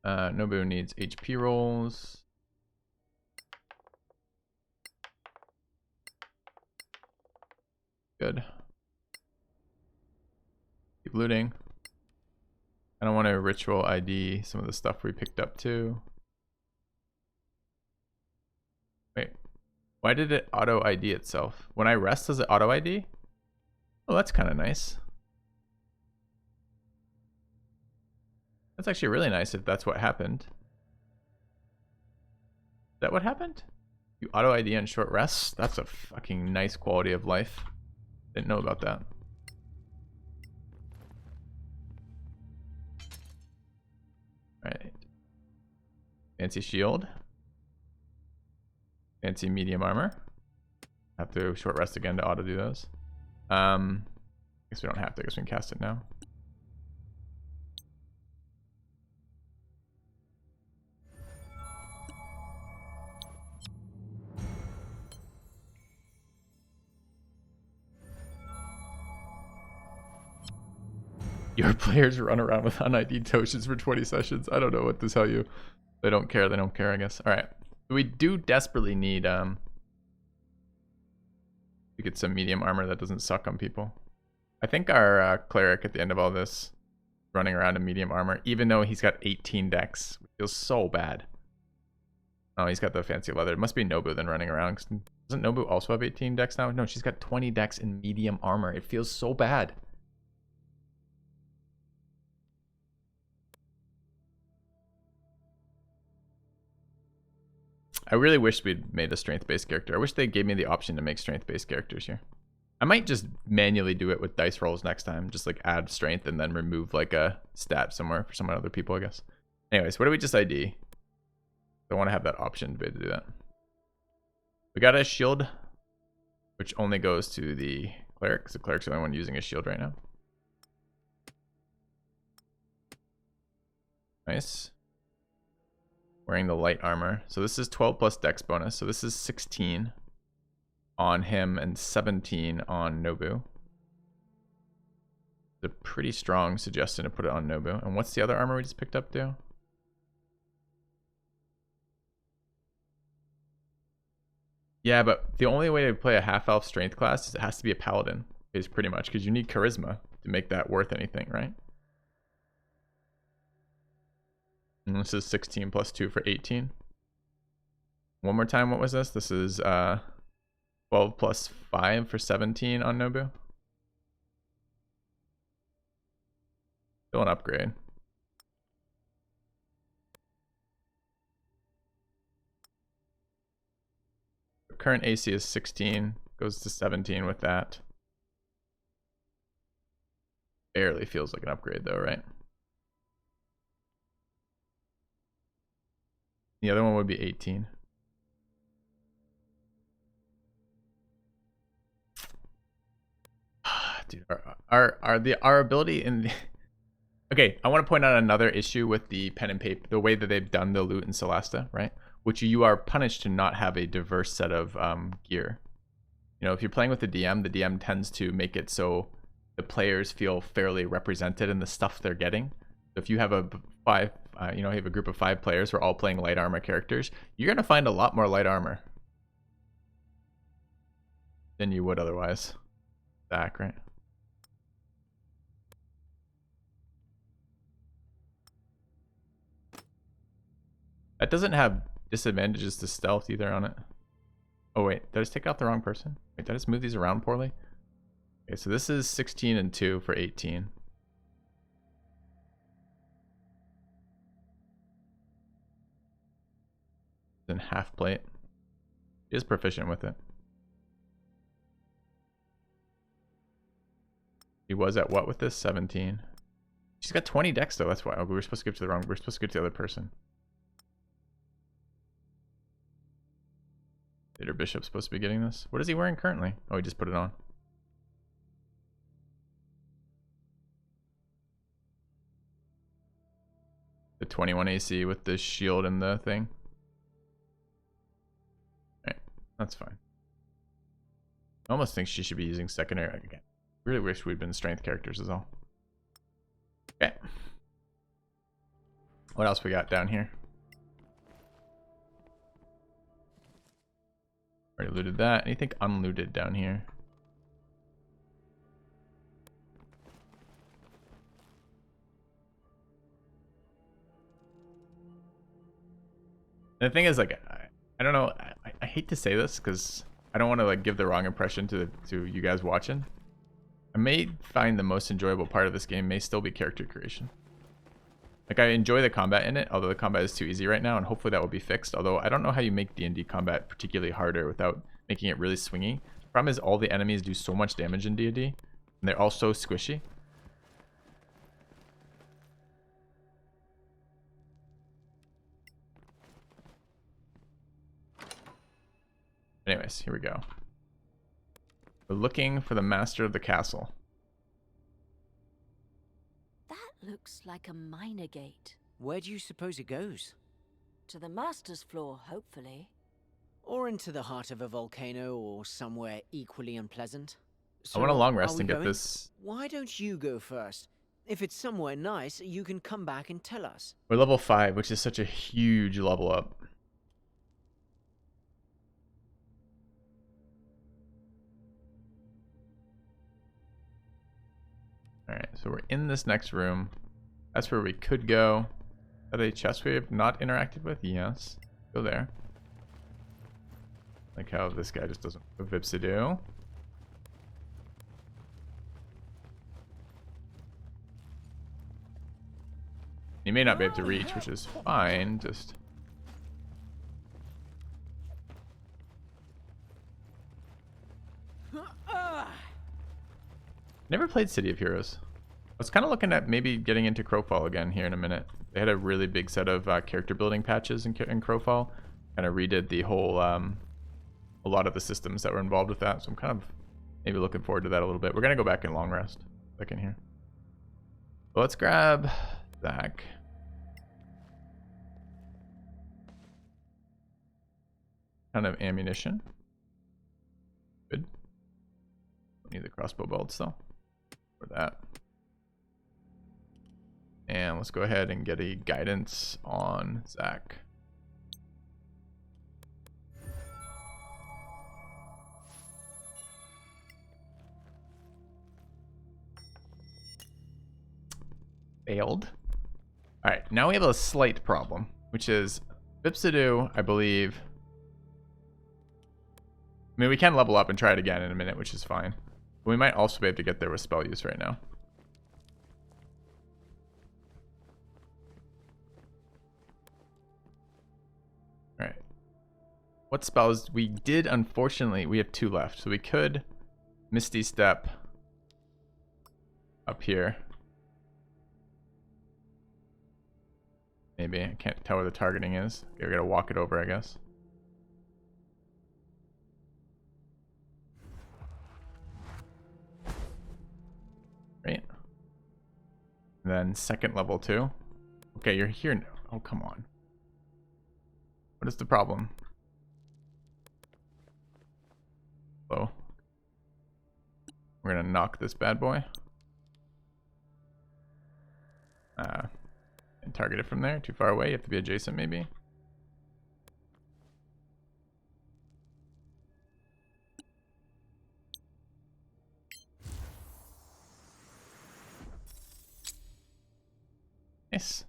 Nobu needs HP rolls. Good. Keep looting. I don't want to ritual ID some of the stuff we picked up too. Wait, why did it auto ID itself? When I rest, does it auto ID? Oh, that's kind of nice. That's actually really nice if that's what happened. Is that what happened? You auto ID on short rests? That's a fucking nice quality of life. Didn't know about that. Alright. Fancy shield. Fancy medium armor. Have to short rest again to auto do those. I guess we don't have to. I guess we can cast it now. Your players run around with un-ID'd totions for 20 sessions. I don't know what to tell you. They don't care. They don't care, I guess. All right. We do desperately need to get some medium armor that doesn't suck on people. I think our cleric at the end of all this running around in medium armor, even though he's got 18 dex, feels so bad. Oh, he's got the fancy leather. It must be Nobu then running around. Doesn't Nobu also have 18 dex now? No, she's got 20 dex in medium armor. It feels so bad. I really wish we'd made a strength-based character. I wish they gave me the option to make strength-based characters here. I might just manually do it with dice rolls next time. Just like add strength and then remove like a stat somewhere for some other people, I guess. Anyways, what do we just ID? I want to have that option to be able to do that. We got a shield, which only goes to the cleric, because the cleric's the only one using a shield right now. Nice. Wearing the light armor. So this is 12 plus dex bonus. So this is 16 on him and 17 on Nobu. It's a pretty strong suggestion to put it on Nobu. And what's the other armor we just picked up, do? Yeah, but the only way to play a half-elf strength class is it has to be a paladin, is pretty much, because you need charisma to make that worth anything, right? And this is 16 plus 2 for 18. One more time, what was this? This is 12 plus 5 for 17 on Nobu. Still an upgrade. Current AC is 16, goes to 17 with that. Barely feels like an upgrade though, right? The other one would be 18. Dude, our ability in the... Okay, I want to point out another issue with the pen and paper, the way that they've done the loot in Solasta, right? Which you are punished to not have a diverse set of gear. You know, if you're playing with the DM tends to make it so the players feel fairly represented in the stuff they're getting. So if you have a you have a group of 5 players who are all playing light armor characters, you're gonna find a lot more light armor than you would otherwise. Zach, right? That doesn't have disadvantages to stealth either on it. Oh wait, did I just take out the wrong person? Wait, did I just move these around poorly? Okay, so this is 16 and 2 for 18. Then half plate. She is proficient with it. He was at what with this? 17. She's got 20 dex though, that's why. Oh, we were supposed to give to the wrong, we're supposed to give to the other person. Did her bishop supposed to be getting this? What is he wearing currently? Oh, he just put it on. The 21 AC with the shield and the thing. Alright, that's fine. I almost think she should be using secondary again. Really wish we'd been strength characters is all. Okay. What else we got down here? Already looted that. Anything unlooted down here? And the thing is, like, I don't know. I hate to say this because I don't want to like give the wrong impression to you guys watching. I may find the most enjoyable part of this game may still be character creation. Like, I enjoy the combat in it, although the combat is too easy right now, and hopefully that will be fixed. Although I don't know how you make D&D combat particularly harder without making it really swingy. The problem is all the enemies do so much damage in D&D, and they're all so squishy. Anyways, here we go. We're looking for the master of the castle. That looks like a minor gate. Where do you suppose it goes? To the master's floor, hopefully. Or into the heart of a volcano, or somewhere equally unpleasant? I want a long are rest we and get going? this. Why don't you go first? If it's somewhere nice, you can come back and tell us. We're level 5, which is such a huge level up. Alright, so we're in this next room. That's where we could go. Is that a chest we have not interacted with? Yes. Go there. Like how this guy just doesn't Vipsidoo. You may not be able to reach, which is fine. Just never played City of Heroes. I was kind of looking at maybe getting into Crowfall again here in a minute. They had a really big set of character building patches in Crowfall. Kind of redid the whole, a lot of the systems that were involved with that. So I'm kind of maybe looking forward to that a little bit. We're going to go back in long rest. Back in here. Well, let's grab Zach. Kind of ammunition. Good. Need the crossbow bolts though. For that. And let's go ahead and get a guidance on Zach. Failed. Alright, now we have a slight problem, which is Vipsidoo, I believe. I mean, we can level up and try it again in a minute, which is fine. But we might also be able to get there with spell use right now. Alright. What spells? We did, unfortunately, we have 2 left. So we could Misty Step up here. Maybe. I can't tell where the targeting is. Okay, we gotta walk it over, I guess. Right. And then second level 2. Okay, you're here now. Oh, come on. What is the problem? Hello? We're gonna knock this bad boy. And target it from there. Too far away. You have to be adjacent, maybe. Nice.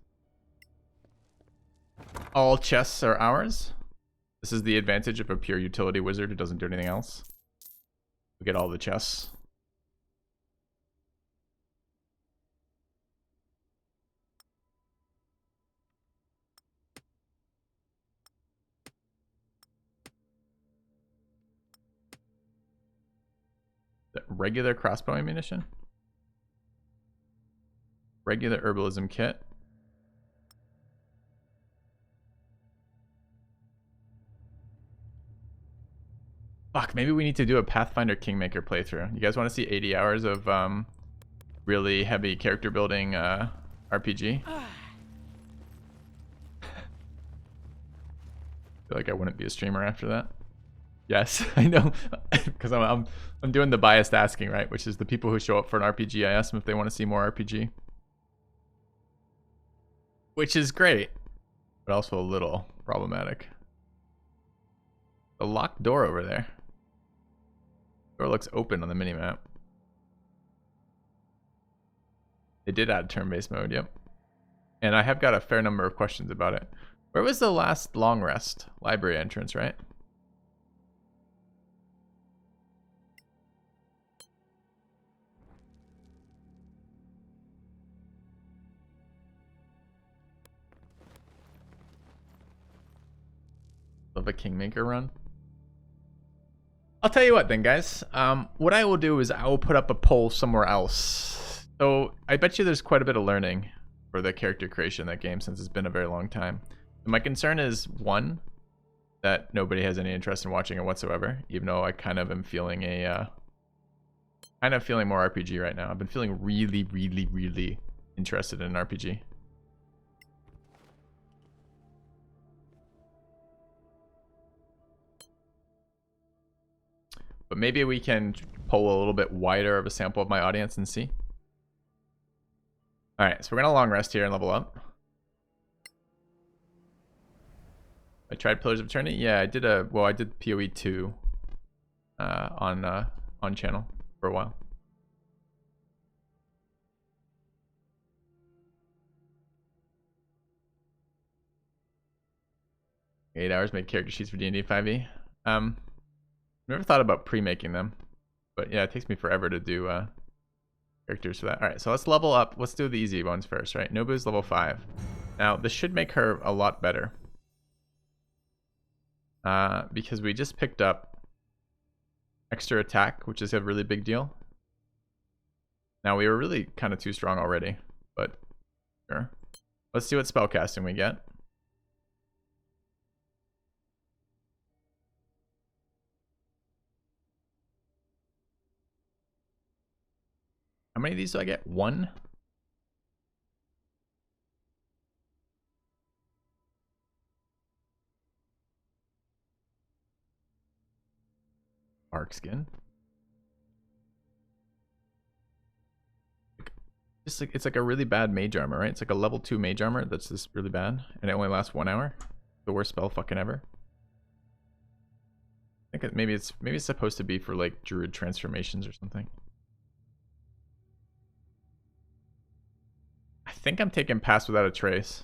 All chests are ours. This is the advantage of a pure utility wizard who doesn't do anything else. We get all the chests. The regular crossbow ammunition. Regular herbalism kit. Fuck, maybe we need to do a Pathfinder Kingmaker playthrough. You guys want to see 80 hours of really heavy character building RPG? Feel like I wouldn't be a streamer after that. Yes, I know, because I'm doing the biased asking, right? Which is the people who show up for an RPG, I ask them if they want to see more RPG. Which is great, but also a little problematic. The locked door over there. Door looks open on the minimap. They did add turn-based mode, yep. And I have got a fair number of questions about it. Where was the last long rest? Library entrance, right? Of a Kingmaker run. I'll tell you what then, guys. What I will do is I will put up a poll somewhere else. So I bet you there's quite a bit of learning for the character creation in that game since it's been a very long time. And my concern is, one, that nobody has any interest in watching it whatsoever, even though I kind of am feeling a more RPG right now. I've been feeling really, really, really interested in an RPG. But maybe we can pull a little bit wider of a sample of my audience and see. Alright, so we're going to long rest here and level up. I tried Pillars of Eternity. Yeah, I did I did PoE 2 on channel for a while. Eight hours make character sheets for D&D 5e. Never thought about pre-making them, but yeah, it takes me forever to do characters for that. All right, so let's level up. Let's do the easy ones first, right? Nobu's level 5. Now, this should make her a lot better. Because we just picked up extra attack, which is a really big deal. Now, we were really kind of too strong already, but sure. Let's see what spellcasting we get. How many of these do I get? One? Arc skin. It's like a really bad mage armor, right? It's like a level 2 mage armor that's just really bad, and it only lasts 1 hour. The worst spell fucking ever. I think maybe it's supposed to be for like druid transformations or something. I think I'm taking Pass Without a Trace.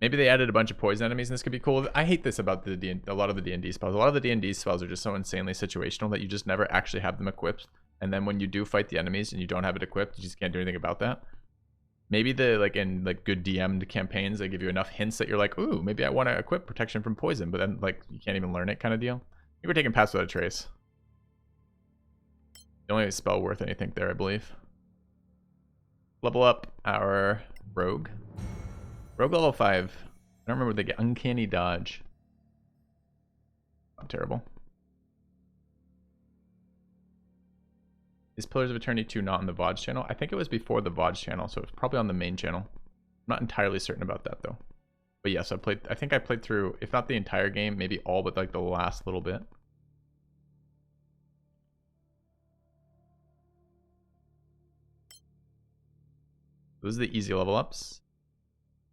Maybe they added a bunch of poison enemies and this could be cool. I hate this about a lot of the D&D spells. A lot of the D&D spells are just so insanely situational that you just never actually have them equipped. And then when you do fight the enemies and you don't have it equipped, you just can't do anything about that. Maybe in good DM'd campaigns, they give you enough hints that you're like, ooh, maybe I want to equip protection from poison, but then like you can't even learn it kind of deal. I think we're taking Pass Without a Trace. The only spell worth anything there, I believe. Level up our rogue. Rogue level 5. I don't remember what they get. Uncanny dodge. Not terrible. Is Pillars of Eternity 2 not on the VODs channel? I think it was before the VODs channel, so it's probably on the main channel. I'm not entirely certain about that though. But yes, I think I played through, if not the entire game, maybe all but like the last little bit. Those are the easy level ups.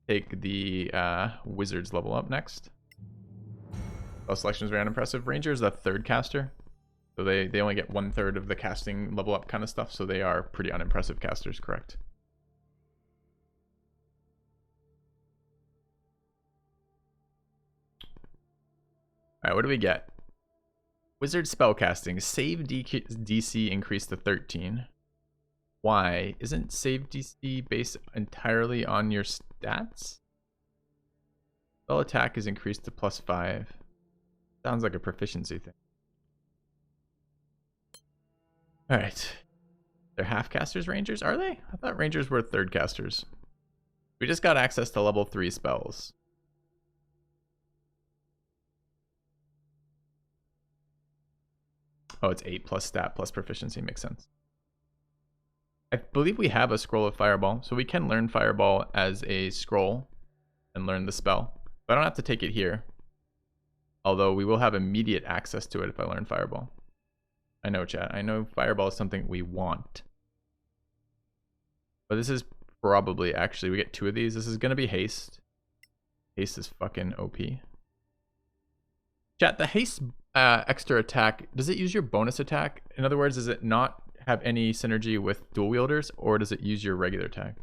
Take the wizards level up next. Spell selection is very unimpressive. Ranger is the third caster. So they only get 1/3 of the casting level up kind of stuff. So they are pretty unimpressive casters, correct? Alright, what do we get? Wizard spellcasting. Save DC increased to 13. Why? Isn't save DC based entirely on your stats? Spell attack is increased to +5. Sounds like a proficiency thing. Alright. They're half casters, rangers, are they? I thought rangers were third casters. We just got access to level 3 spells. Oh, it's 8 plus stat plus proficiency. Makes sense. I believe we have a scroll of fireball, so we can learn fireball as a scroll and learn the spell. But I don't have to take it here. Although we will have immediate access to it if I learn fireball. I know, chat. I know fireball is something we want. But this is probably, actually, we get 2 of these. This is going to be haste. Haste is fucking OP. Chat, the haste extra attack, does it use your bonus attack? In other words, does it not have any synergy with dual wielders, or does it use your regular attack?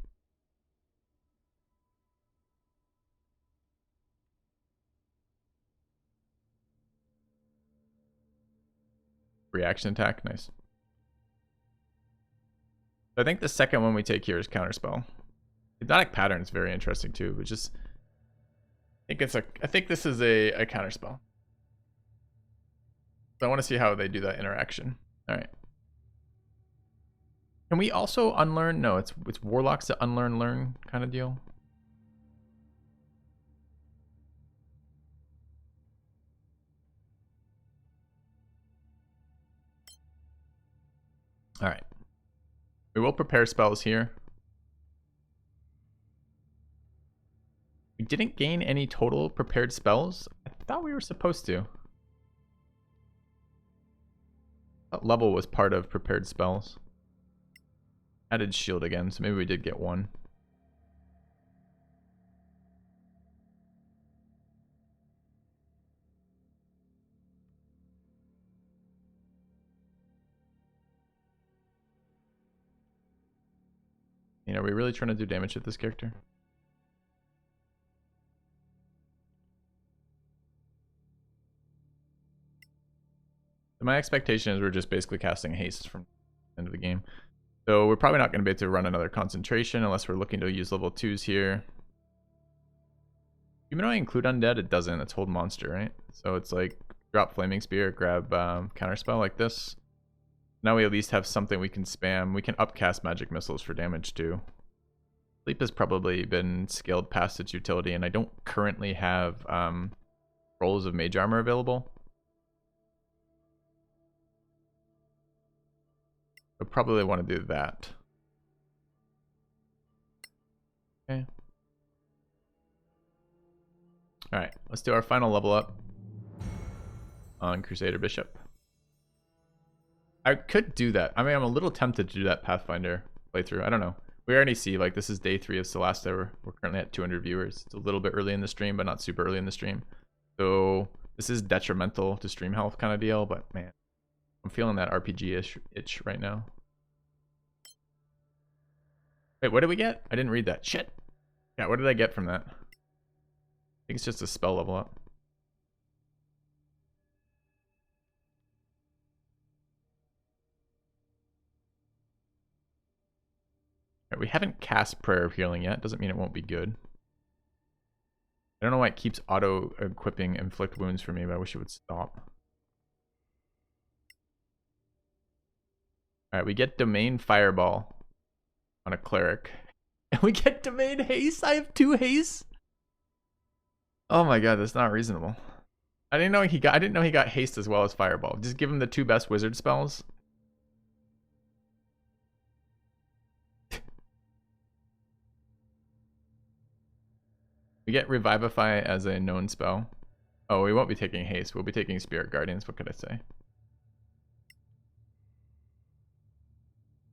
Reaction attack, nice. I think the second one we take here is counterspell. Hypnotic pattern is very interesting too, but just I think this is a counterspell. So I want to see how they do that interaction. All right. Can we also unlearn? No, it's warlocks to unlearn learn kind of deal. All right. We will prepare spells here. We didn't gain any total prepared spells. I thought we were supposed to. That level was part of prepared spells. Added shield again, so maybe we did get 1. You know, are we really trying to do damage with this character? So my expectation is we're just basically casting haste from the end of the game. So we're probably not going to be able to run another concentration unless we're looking to use level 2s here. Even though I include undead, it doesn't. It's hold monster, right? So it's like drop flaming spear, grab counterspell like this. Now we at least have something we can spam. We can upcast magic missiles for damage too. Sleep has probably been scaled past its utility, and I don't currently have rolls of mage armor available. I probably want to do that. Okay. Alright, let's do our final level up on Crusader Bishop. I could do that. I mean, I'm a little tempted to do that Pathfinder playthrough. I don't know. We already see, like, this is day 3 of Solasta. We're currently at 200 viewers. It's a little bit early in the stream, but not super early in the stream. So this is detrimental to stream health kind of deal, but man, I'm feeling that RPG itch right now. Wait, what did we get? I didn't read that. Shit. Yeah, what did I get from that? I think it's just a spell level up. Right, we haven't cast Prayer of Healing yet. Doesn't mean it won't be good. I don't know why it keeps auto-equipping Inflict Wounds for me, but I wish it would stop. Alright, we get Domain Fireball on a Cleric. And we get Domain Haste? I have 2 Haste? Oh my god, that's not reasonable. I didn't know he got Haste as well as Fireball. Just give him the 2 best wizard spells. We get Revivify as a known spell. Oh, we won't be taking Haste. We'll be taking Spirit Guardians. What could I say?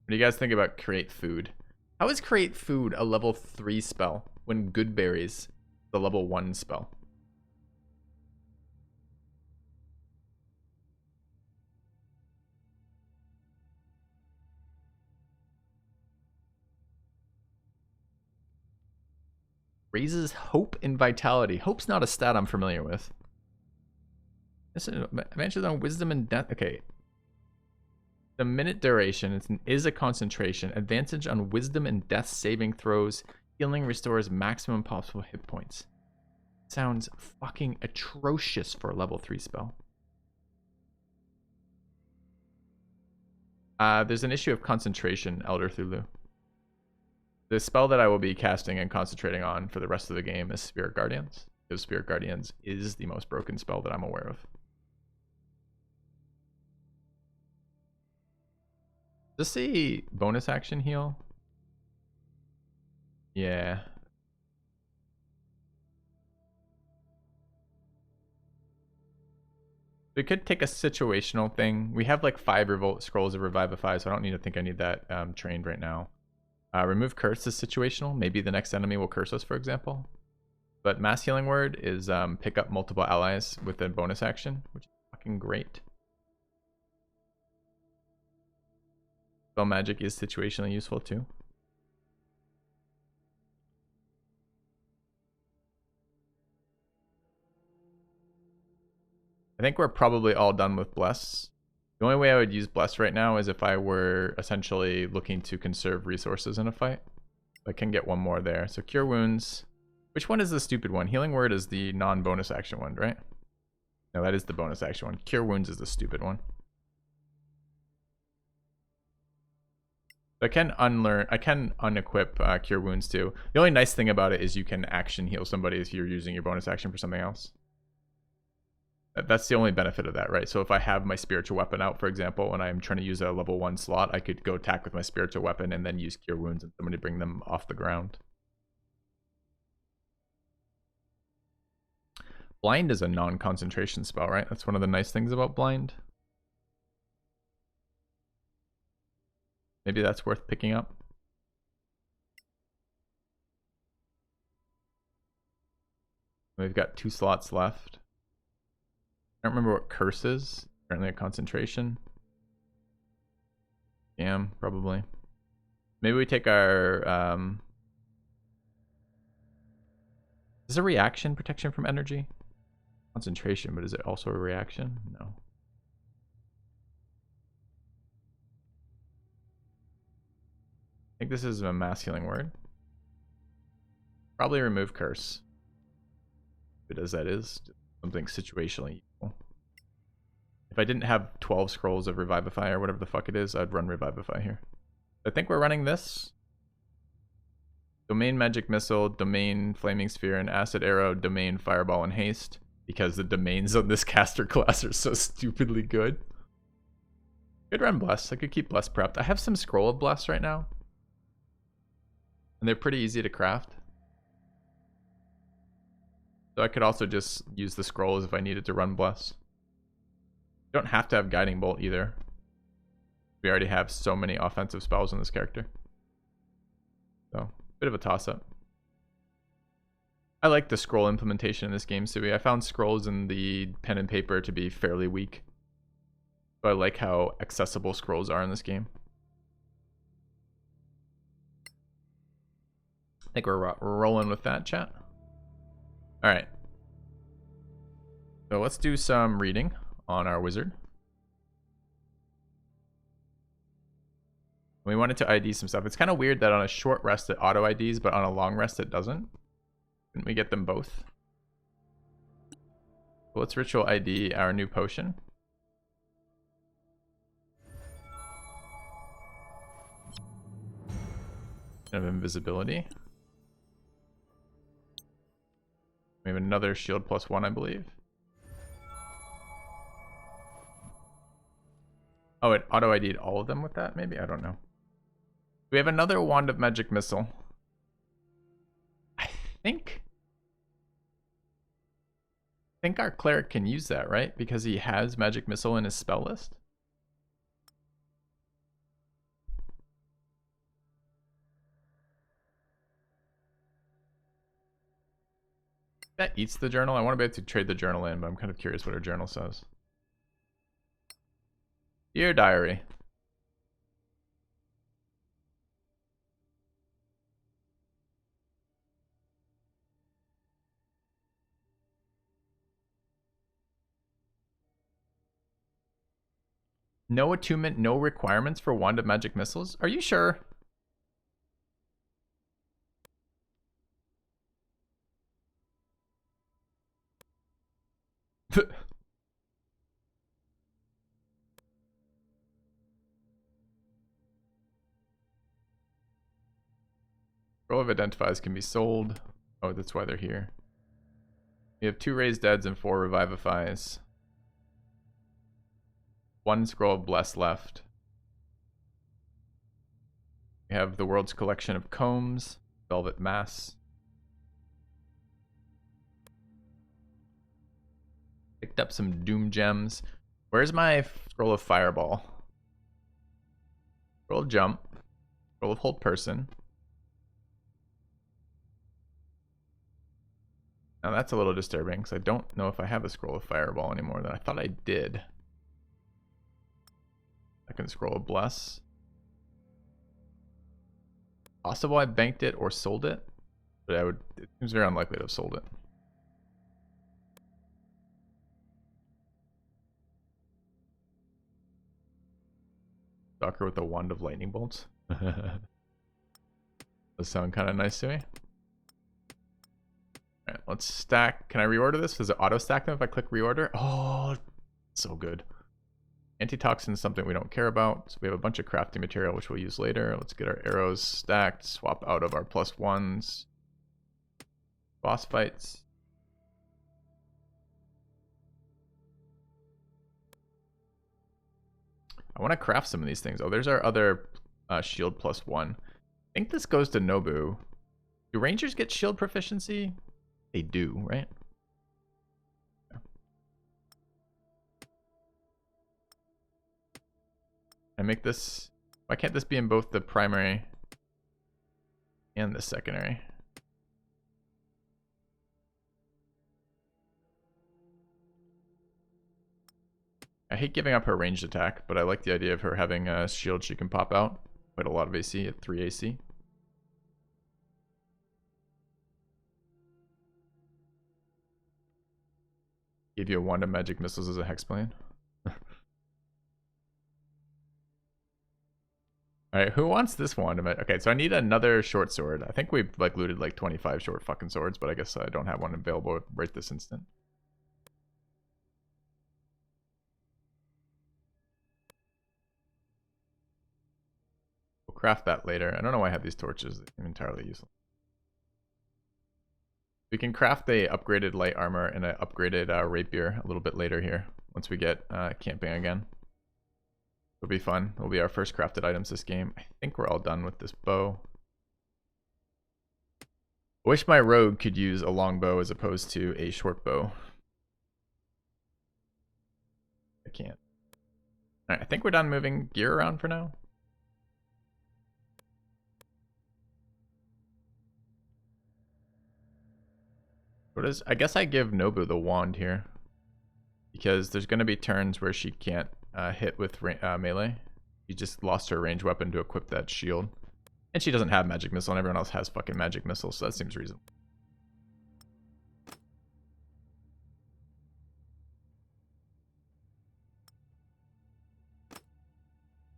What do you guys think about Create Food? How is Create Food a level 3 spell when Good Berries the level 1 spell? Raises hope and vitality. Hope's not a stat I'm familiar with. Advantages on wisdom and death. Okay. The minute duration is a concentration. Advantage on wisdom and death saving throws. Healing restores maximum possible hit points. Sounds fucking atrocious for a level 3 spell. There's an issue of concentration, Elder Thulu. The spell that I will be casting and concentrating on for the rest of the game is Spirit Guardians. Because Spirit Guardians is the most broken spell that I'm aware of. Does this say bonus action heal? Yeah. We could take a situational thing. We have like 5 Revolt Scrolls of Revivify, so I don't need to think I need that trained right now. Remove Curse is situational. Maybe the next enemy will curse us, for example. But Mass Healing Word is pick up multiple allies with a bonus action, which is fucking great. Spell Magic is situationally useful too. I think we're probably all done with Bless. The only way I would use Bless right now is if I were essentially looking to conserve resources in a fight. I can get one more there. So Cure Wounds. Which one is the stupid one? Healing Word is the non-bonus action one, right? No, that is the bonus action one. Cure Wounds is the stupid one. I can unequip Cure Wounds too. The only nice thing about it is you can action heal somebody if you're using your bonus action for something else. That's the only benefit of that, right? So if I have my spiritual weapon out, for example, and I'm trying to use a level 1 slot, I could go attack with my spiritual weapon and then use Cure Wounds and somebody bring them off the ground. Blind is a non-concentration spell, right? That's one of the nice things about Blind. Maybe that's worth picking up. We've got 2 slots left. I don't remember what Curse is. Apparently a concentration. Damn, probably. Maybe we take our... Is a reaction protection from energy? Concentration, but is it also a reaction? No. I think this is a Mass Healing Word. Probably remove Curse. If it is, that is. Something situationally useful. If I didn't have 12 Scrolls of Revivify or whatever the fuck it is, I'd run Revivify here. I think we're running this. Domain Magic Missile, Domain Flaming Sphere, and Acid Arrow, Domain Fireball, and Haste. Because the domains on this caster class are so stupidly good. Could run Bless. I could keep Bless prepped. I have some Scroll of Bless right now. And they're pretty easy to craft. So I could also just use the Scrolls if I needed to run Bless. You don't have to have Guiding Bolt either. We already have so many offensive spells on this character. So, bit of a toss-up. I like the scroll implementation in this game, Sui. I found scrolls in the pen and paper to be fairly weak. So I like how accessible scrolls are in this game. I think we're rolling with that, chat. Alright. So let's do some reading on our wizard. We wanted to ID some stuff. It's kind of weird that on a short rest it auto IDs, but on a long rest it doesn't. Couldn't we get them both? So let's ritual ID our new potion. Of invisibility. We have another shield +1, I believe. Oh, it auto ID'd all of them with that? Maybe? I don't know. We have another Wand of Magic Missile. I think our cleric can use that, right? Because he has Magic Missile in his spell list. That eats the journal. I want to be able to trade the journal in, but I'm kind of curious what her journal says. Dear diary. No attunement, no requirements for wand of magic missiles? Are you sure? Roll of identifies can be sold. Oh, that's why they're here. We have 2 raised deads and 4 revivifies. 1 scroll of bless left. We have the world's collection of combs, velvet mass. Picked up some doom gems. Where's my scroll of fireball? Scroll of jump. Scroll of hold person. Now that's a little disturbing because I don't know if I have a scroll of fireball anymore than I thought I did. Second scroll of bless. Possible I banked it or sold it, but it seems very unlikely to have sold it. Stalker with a wand of lightning bolts. Does sound kind of nice to me. Alright, let's stack. Can I reorder this? Does it auto stack them if I click reorder? Oh, so good. Antitoxin is something we don't care about. So we have a bunch of crafting material which we'll use later. Let's get our arrows stacked. Swap out of our +1s. Boss fights. I want to craft some of these things. Oh, there's our other shield +1. I think this goes to Nobu. Do rangers get shield proficiency? They do, right? Yeah. I make this... Why can't this be in both the primary and the secondary? I hate giving up her ranged attack, but I like the idea of her having a shield she can pop out. Quite a lot of AC at 3 AC. Give you a wand of magic missiles as a hex plane. Alright, who wants this wand of magic? Okay, so I need another short sword. I think we've like looted like 25 short fucking swords, but I guess I don't have one available right this instant. Craft that later. I don't know why I have these torches. They're entirely useless. We can craft a upgraded light armor and an upgraded rapier a little bit later here once we get camping again. It'll be fun. It'll be our first crafted items this game. I think we're all done with this bow. I wish my rogue could use a long bow as opposed to a short bow. I can't. Alright, I think we're done moving gear around for now. I guess I give Nobu the wand here because there's going to be turns where she can't hit with melee. She just lost her ranged weapon to equip that shield, and she doesn't have magic missile, and everyone else has fucking magic missile, so that seems reasonable.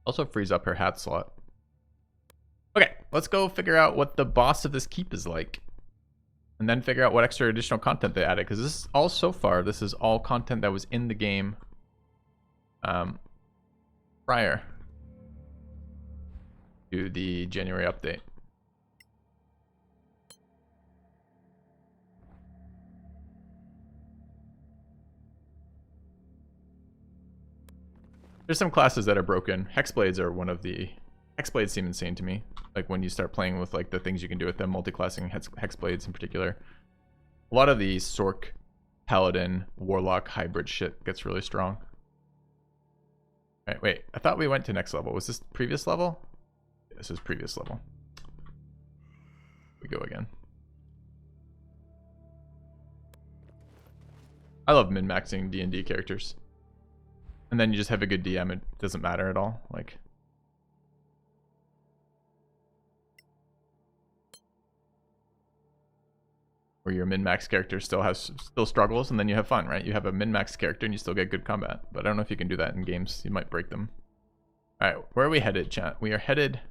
Also frees up her hat slot. Okay, let's go figure out what the boss of this keep is like. And then figure out what extra additional content they added, because this is all so far. This is all content that was in the game prior to the January update. There's some classes that are broken. Hexblades are one of the... Hexblades seem insane to me. Like when you start playing with like the things you can do with them, multi-classing hexblades in particular. A lot of the Sork, Paladin, Warlock hybrid shit gets really strong. Alright, wait. I thought we went to next level. Was this previous level? Yeah, this is previous level. We go again. I love min-maxing D&D characters. And then you just have a good DM, it doesn't matter at all. Like, where your min-max character still struggles, and then you have fun, right? You have a min-max character and you still get good combat. But I don't know if you can do that in games. You might break them. Alright, where are we headed, chat? We are headed...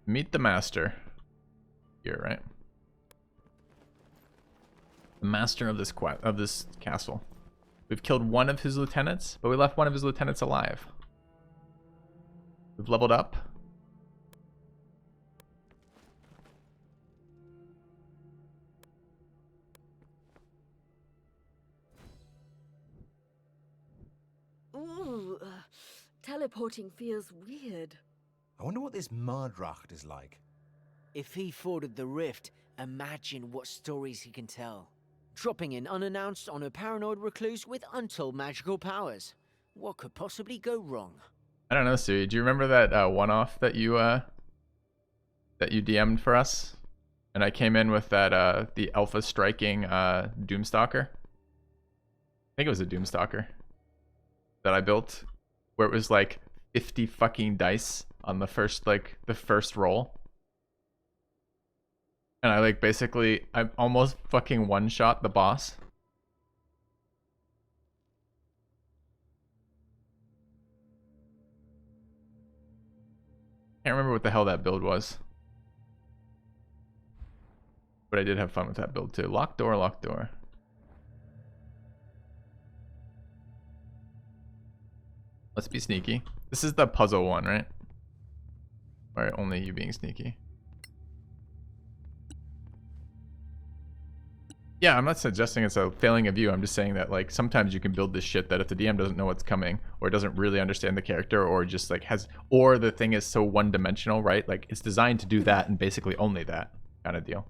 Meet the Master. Here, right? The Master of this castle. We've killed one of his lieutenants, but we left one of his lieutenants alive. We've leveled up. Ooh, teleporting feels weird. I wonder what this Mardracht is like. If he forded the rift, imagine what stories he can tell. Dropping in unannounced on a paranoid recluse with untold magical powers. What could possibly go wrong? I don't know, Siri. Do you remember that one-off that you DM'd for us? And I came in with that the alpha striking Doomstalker. I think it was a Doomstalker that I built, where it was like 50 fucking dice on the first roll. And I I almost fucking one-shot the boss. Can't remember what the hell that build was. But I did have fun with that build too. Locked door, locked door. Let's be sneaky. This is the puzzle one, right? Or only you being sneaky. Yeah, I'm not suggesting it's a failing of you. I'm just saying that like sometimes you can build this shit that if the DM doesn't know what's coming or doesn't really understand the character or just like or the thing is so one-dimensional, right? Like it's designed to do that and basically only that kind of deal.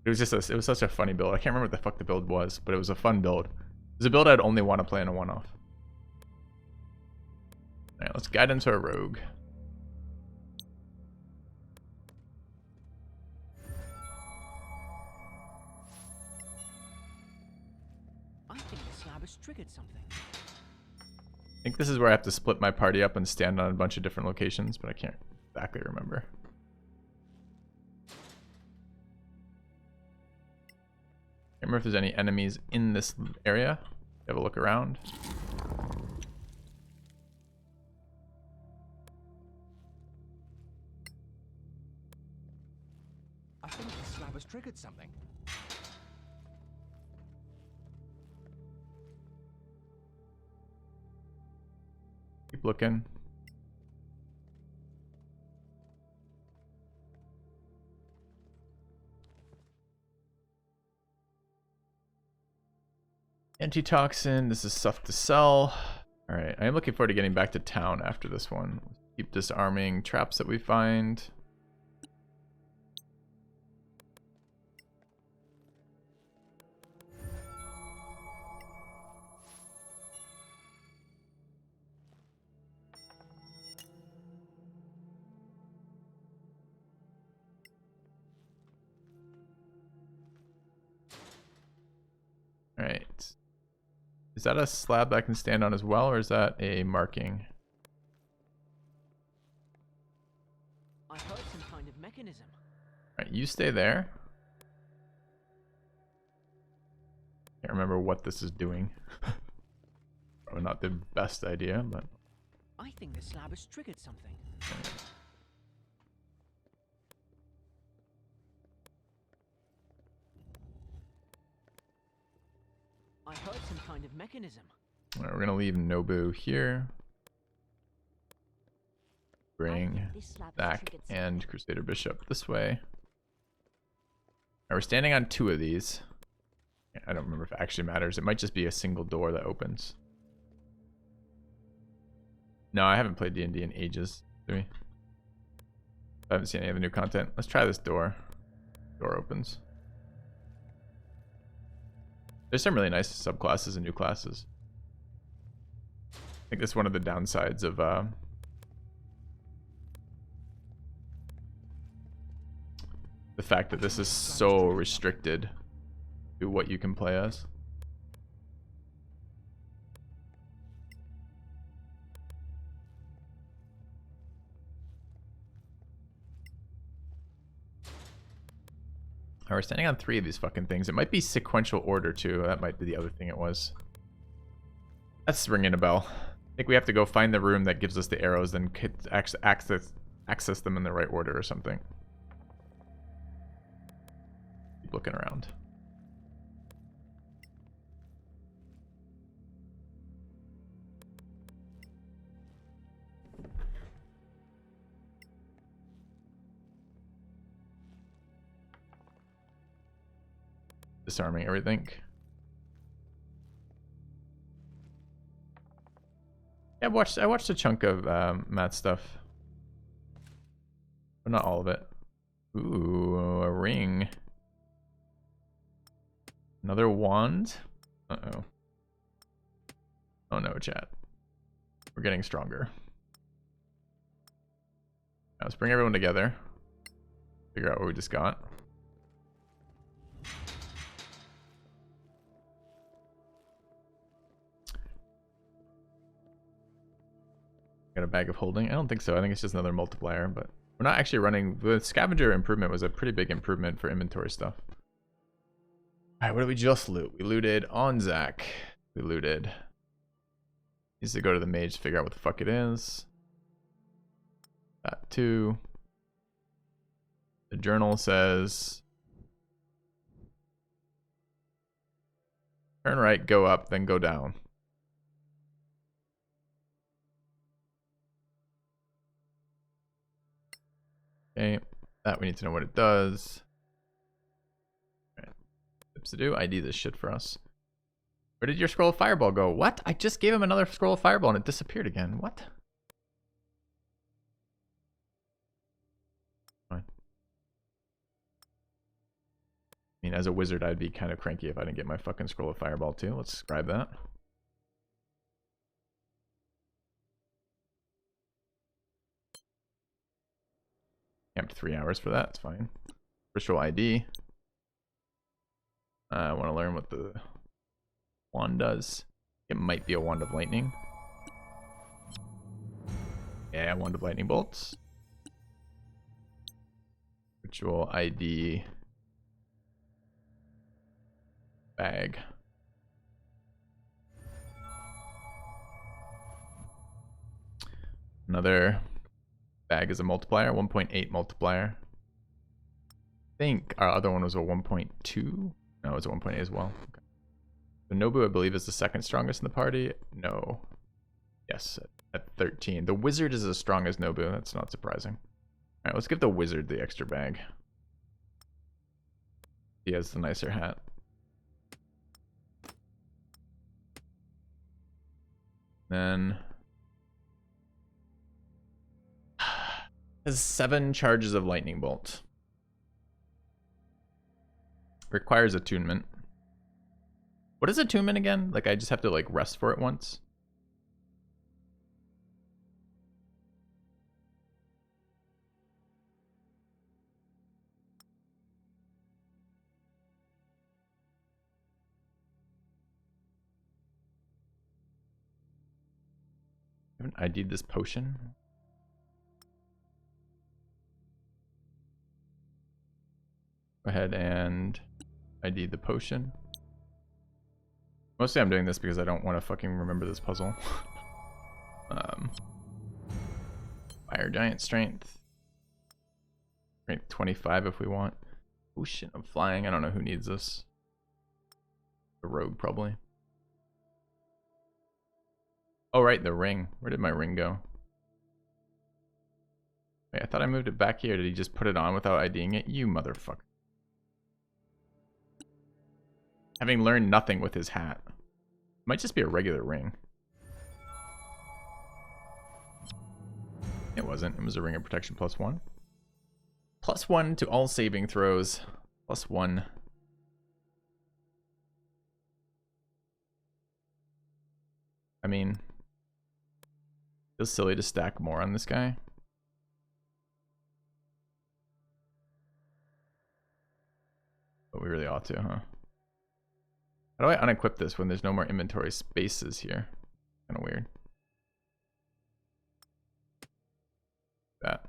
It was such a funny build. I can't remember what the fuck the build was, but it was a fun build. It was a build I'd only want to play in a one-off. All right, let's guide into a rogue. I think the slab has triggered something. I think this is where I have to split my party up and stand on a bunch of different locations, but I can't exactly remember. Can't remember if there's any enemies in this area. Have a look around. I think the slab has triggered something. Keep looking. Antitoxin, this is stuff to sell. Alright, I am looking forward to getting back to town after this one. Keep disarming traps that we find. Alright. Is that a slab I can stand on as well, or is that a marking? I heard some kind of mechanism. Alright, you stay there. Can't remember what this is doing. Probably not the best idea, but... I think the slab has triggered something. I heard some kind of mechanism. Alright, we're gonna leave Nobu here. Bring Zach and Crusader Bishop this way. Alright, we're standing on 2 of these. I don't remember if it actually matters. It might just be a single door that opens. No, I haven't played D&D in ages. Do we? I haven't seen any of the new content. Let's try this door. Door opens. There's some really nice subclasses and new classes. I think that's one of the downsides of the fact that this is so restricted. do what you can play as. We're standing on 3 of these fucking things. It might be sequential order too. That might be the other thing it was. That's ringing a bell. I think we have to go find the room that gives us the arrows, then access them in the right order or something. Keep looking around. Disarming everything. Yeah, I watched a chunk of Matt's stuff, but not all of it. Ooh, a ring. Another wand. Uh-oh. Oh no, chat. We're getting stronger. Now let's bring everyone together. Figure out what we just got. Got a bag of holding? I don't think so. I think it's just another multiplier, but we're not actually running. The scavenger improvement was a pretty big improvement for inventory stuff. Alright, what did we just loot? We looted Onzak. We looted. Needs to go to the mage to figure out what the fuck it is. That too. The journal says turn right, go up, then go down. Okay, that we need to know what it does. Alright. Tips to do, ID this shit for us. Where did your scroll of fireball go? What? I just gave him another scroll of fireball and it disappeared again. What? Fine. I mean, as a wizard, I'd be kind of cranky if I didn't get my fucking scroll of fireball too. Let's grab that. Camped 3 hours for that. It's fine. Ritual ID. I want to learn what the wand does. It might be a wand of lightning. Yeah, wand of lightning bolts. Ritual ID. Bag. Another bag is a multiplier, 1.8 multiplier. I think our other one was a 1.2. No, it's a 1.8 as well. Okay. The Nobu, I believe, is the second strongest in the party. No. Yes, at 13. The wizard is as strong as Nobu. That's not surprising. All right, let's give the wizard the extra bag. He has the nicer hat. Then has 7 charges of lightning bolt. Requires attunement. What is attunement again? Like I just have to like rest for it once. I haven't ID'd this potion. Go ahead and ID the potion. Mostly I'm doing this because I don't want to fucking remember this puzzle. Fire giant strength. Strength 25 if we want. Ocean of flying. I don't know who needs this. The rogue probably. Oh right, the ring. Where did my ring go? Wait, I thought I moved it back here. Did he just put it on without IDing it? You motherfucker. Having learned nothing with his hat. Might just be a regular ring. It wasn't. It was a ring of protection +1. +1 to all saving throws. +1. I mean, feels silly to stack more on this guy. But we really ought to, huh? How do I unequip this when there's no more inventory spaces here? Kind of weird. That.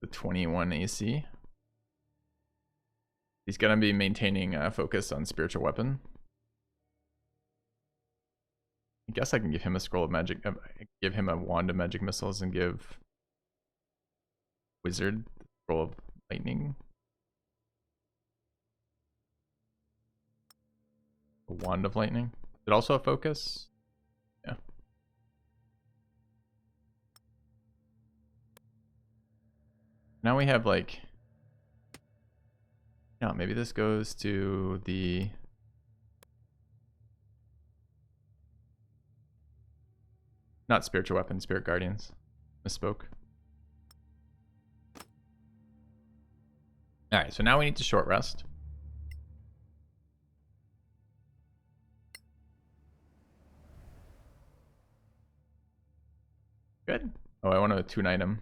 The 21 AC. He's gonna be maintaining focus on spiritual weapon. I guess I can give him a scroll of magic, give him a wand of magic missiles, and give wizard the scroll of lightning. A wand of lightning. Is it also a focus? Yeah. Now we have like, yeah, maybe this goes to the not spiritual weapon, spirit guardians. Misspoke. Alright, so now we need to short rest. Good. Oh, I want to tune item.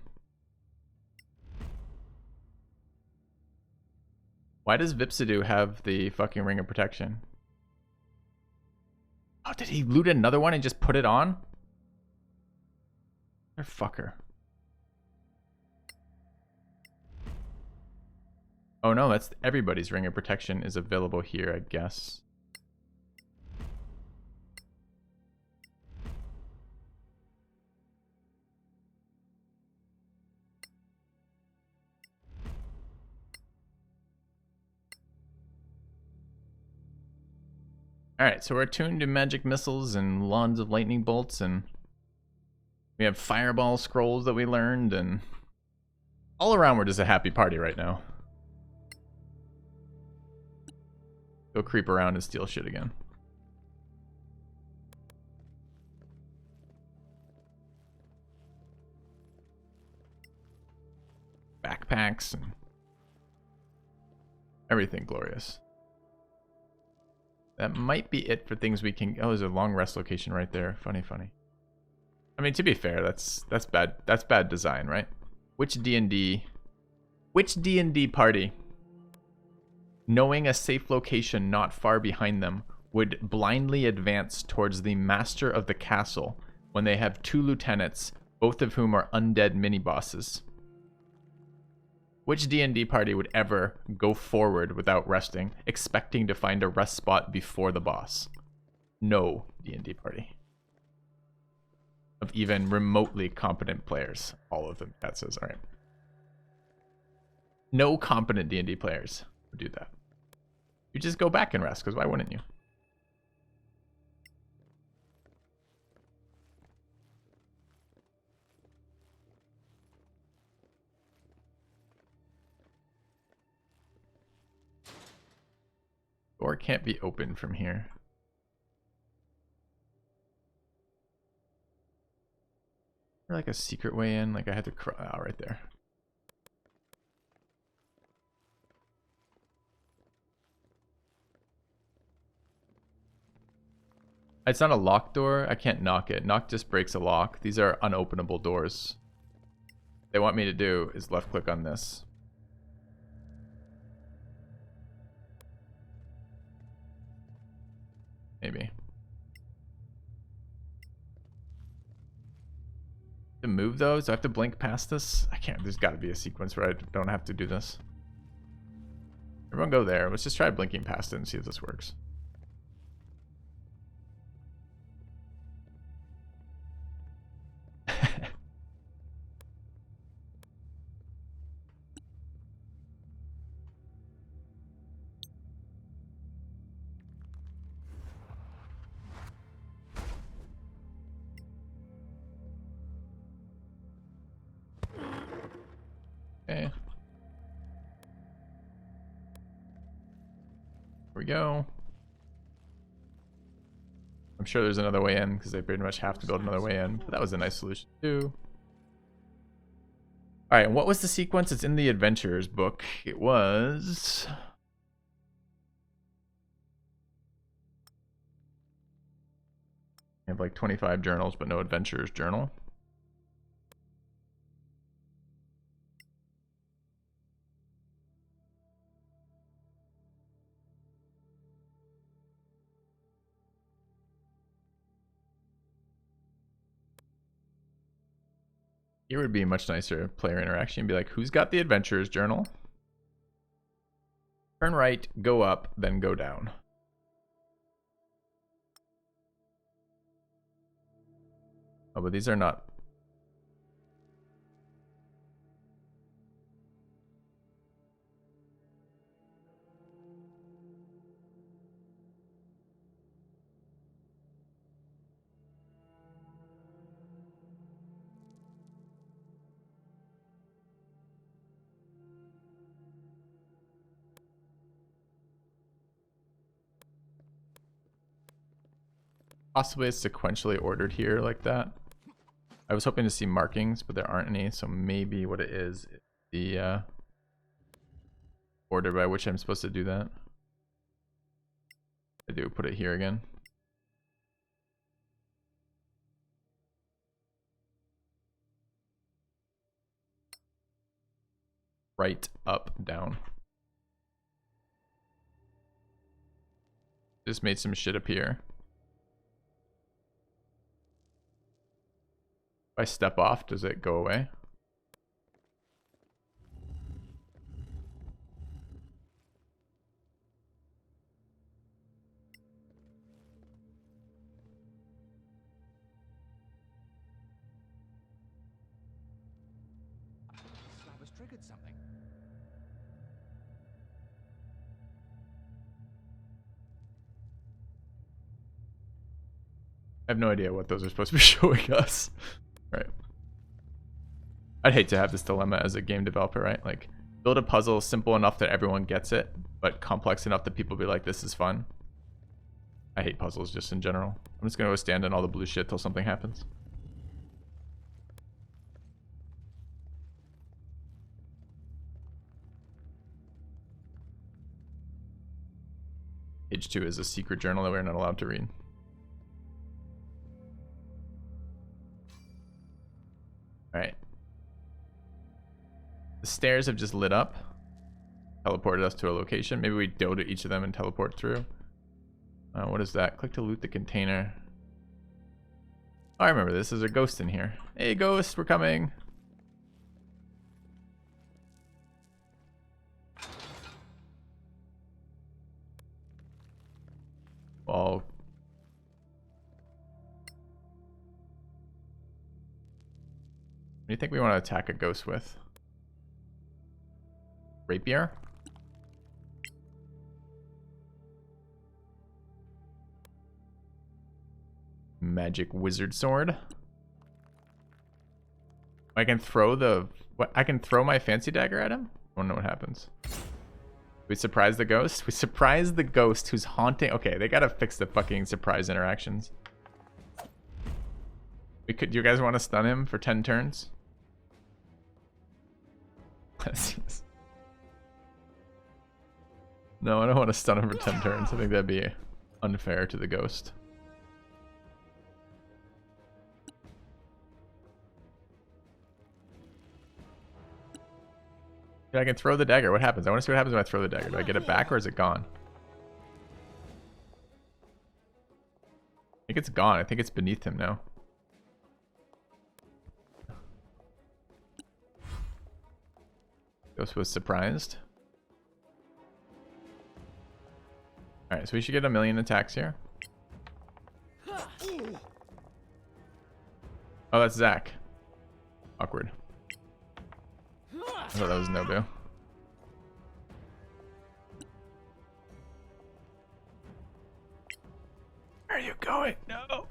Why does Vipsidoo have the fucking ring of protection? Oh, did he loot another one and just put it on? Fucker. Oh no, that's everybody's ring of protection is available here, I guess. Alright, so we're attuned to magic missiles and wands of lightning bolts, and we have fireball scrolls that we learned, and all around we're just a happy party right now. Go creep around and steal shit again. Backpacks and everything glorious. That might be it for things we can. Oh, there's a long rest location right there. Funny. I mean, to be fair, that's bad. That's bad design, right? Which D&D party, knowing a safe location not far behind them, would blindly advance towards the master of the castle when they have 2 lieutenants, both of whom are undead mini-bosses? Which D&D party would ever go forward without resting, expecting to find a rest spot before the boss? No D&D party. Of even remotely competent players. All of them, that says. Alright. No competent D&D players would do that. You just go back and rest, because why wouldn't you? Door can't be opened from here. Or like a secret way in, like I had to crawl out right there. It's not a locked door. I can't knock it. Knock just breaks a lock. These are unopenable doors. What they want me to do is left click on this. Maybe. To move those, do I have to blink past this? I can't. There's got to be a sequence where I don't have to do this. Everyone go there. Let's just try blinking past it and see if this works. Okay. Here we go. I'm sure there's another way in because they pretty much have to build another way in. But that was a nice solution too. Alright, what was the sequence? It's in the adventures book. It was... I have like 25 journals, but no adventures journal. Here would be much nicer player interaction. Be like, who's got the adventurer's journal? Turn right, go up, then go down. Oh, but these are not. Possibly it's sequentially ordered here like that. I was hoping to see markings, but there aren't any, so maybe what it is the order by which I'm supposed to do that. I do put it here again. Right, up, down. Just made some shit appear. If I step off, does it go away? Slab has triggered something. I have no idea what those are supposed to be showing us. Right. I'd hate to have this dilemma as a game developer, right? Like, build a puzzle simple enough that everyone gets it, but complex enough that people be like, this is fun. I hate puzzles just in general. I'm just gonna go stand in all the blue shit till something happens. Page 2 is a secret journal that we're not allowed to read. Alright. The stairs have just lit up. Teleported us to a location. Maybe we go to each of them and teleport through. What is that? Click to loot the container. Oh, I remember this. There's a ghost in here. Hey, ghost, we're coming. Well, what do you think we want to attack a ghost with? Rapier? Magic wizard sword. I can throw the... What? I can throw my fancy dagger at him? I don't know what happens. We surprise the ghost? We surprise the ghost who's haunting... Okay, they gotta fix the fucking surprise interactions. We could... Do you guys want to stun him for 10 turns? No, I don't want to stun him for 10 turns. I think that'd be unfair to the ghost. Yeah, I can throw the dagger. What happens? I want to see what happens when I throw the dagger. Do I get it back or is it gone? I think it's gone. I think it's beneath him now. Ghost was surprised. Alright, so we should get 1,000,000 attacks here. Oh, that's Zach. Awkward. I thought that was Nobu. Where are you going? No.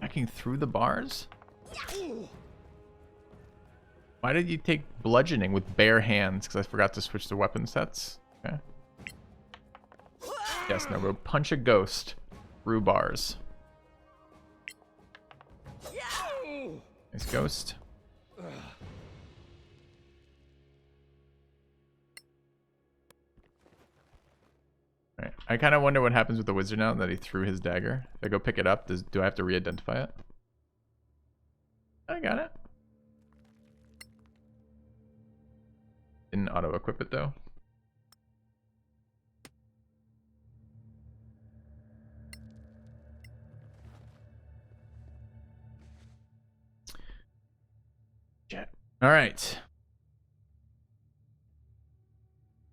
Hacking through the bars? Why did you take bludgeoning with bare hands? Because I forgot to switch the weapon sets. Okay. Yes, Nobu. Punch a ghost through bars. Nice ghost. Alright, I kind of wonder what happens with the wizard now that he threw his dagger. If I go pick it up, do I have to re-identify it? I got it. Didn't auto-equip it though. All right.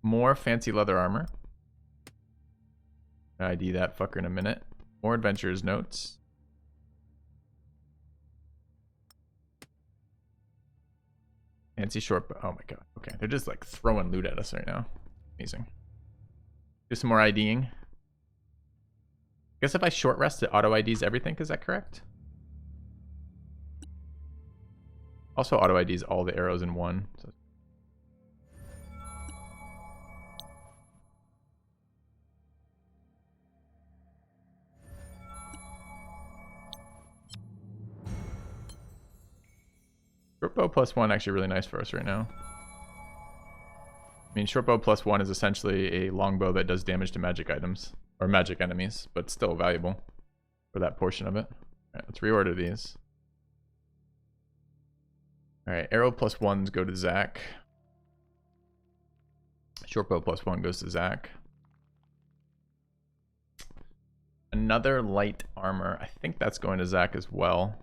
More fancy leather armor. ID that fucker in a minute. More adventurers notes. Fancy short. Oh my god. Okay, they're just like throwing loot at us right now. Amazing. Do some more IDing. Guess if I short rest, it auto IDs everything. Is that correct? Also auto IDs all the arrows in one. So. Short bow +1 actually really nice for us right now. I mean, short bow +1 is essentially a longbow that does damage to magic items or magic enemies, but still valuable for that portion of it. All right, let's reorder these. All right, arrow +1s go to Zach. Short bow +1 goes to Zach. Another light armor. I think that's going to Zach as well.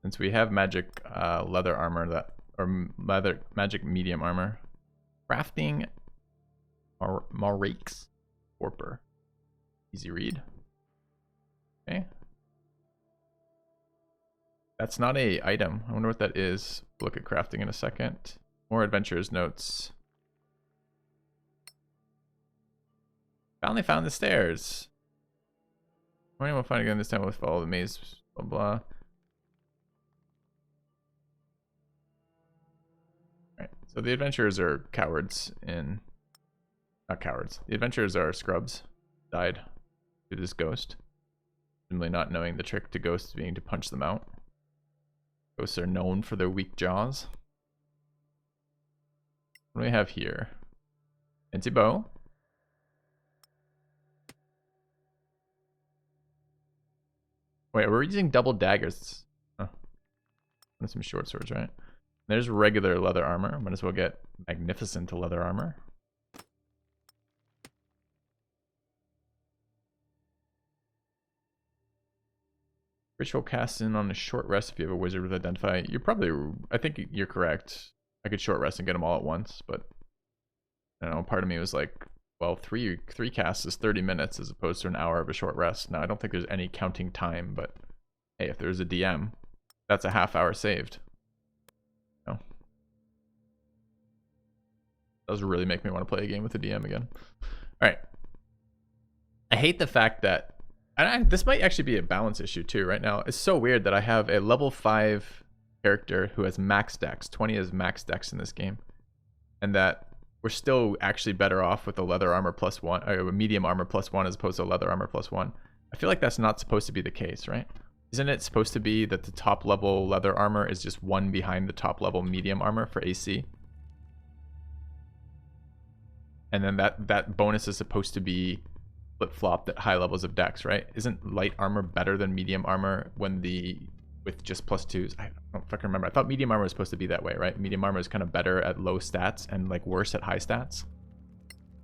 Since we have magic leather armor that, or magic medium armor. Crafting Marakes Warper. Easy read. Okay. That's not a item. I wonder what that is. Look at crafting in a second. More adventurers notes. Finally found the stairs. Morning we'll find again this time we'll follow the maze. Blah blah. Alright, so the adventurers are cowards in not cowards. The adventurers are scrubs. Died to this ghost. Simply not knowing the trick to ghosts being to punch them out. Ghosts are known for their weak jaws. What do we have here? Fancy bow. Wait, we're using double daggers. Oh. Some short swords, right? There's regular leather armor. Might as well get magnificent leather armor. Ritual cast in on a short rest if you have a wizard with identify. You're probably, I think you're correct. I could short rest and get them all at once, but I don't know, part of me was like, well, three casts is 30 minutes as opposed to an hour of a short rest. Now, I don't think there's any counting time, but hey, if there's a DM, that's a half hour saved. No. Does really make me want to play a game with a DM again. All right. I hate the fact that this might actually be a balance issue too right now. It's so weird that I have a level 5 character who has max dex. 20 is max dex in this game. And that we're still actually better off with the leather armor +1, or medium armor +1 as opposed to leather armor +1. I feel like that's not supposed to be the case, right? Isn't it supposed to be that the top level leather armor is just one behind the top level medium armor for AC? And then that bonus is supposed to be flip-flopped at high levels of dex, right? Isn't light armor better than medium armor with just +2s? I don't fucking remember. I thought medium armor was supposed to be that way, right? Medium armor is kind of better at low stats and like worse at high stats.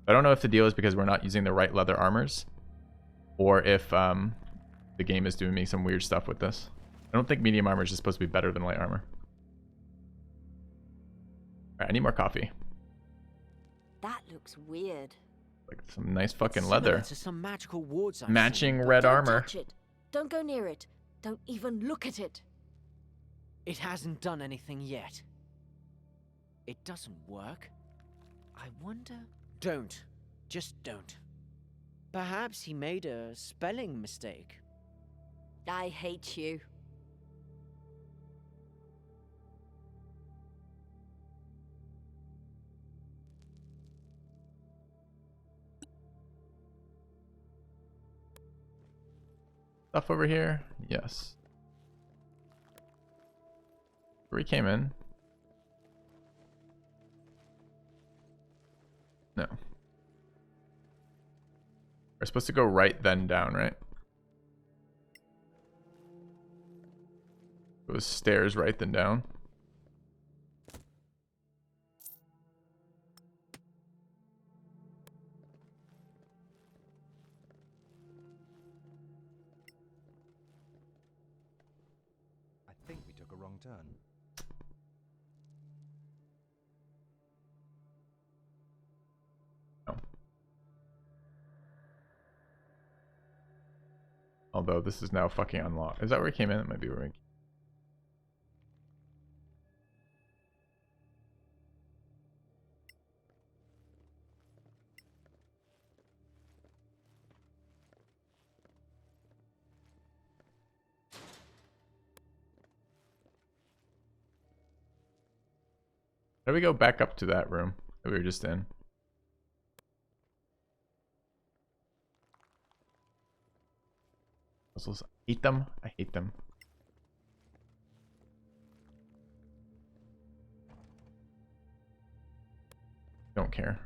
I don't know if the deal is because we're not using the right leather armors, or if the game is doing me some weird stuff with this. I don't think medium armor is just supposed to be better than light armor. All right, I need more coffee. That looks weird. Like some nice fucking It's similar leather. to some magical wards I've Matching seen, but red Don't armor. touch it. Don't go near it. Don't even look at it. It hasn't done anything yet. It doesn't work. I wonder. Don't. Just don't. Perhaps he made a spelling mistake. I hate you. Stuff over here? Yes. Where he came in? No. We're supposed to go right then down, right? It was stairs right then down. I think we took a wrong turn. Although this is now fucking unlocked. Is that where we came in? That might be where we... How do we go back up to that room that we were just in? Puzzles. I hate them. I hate them. Don't care.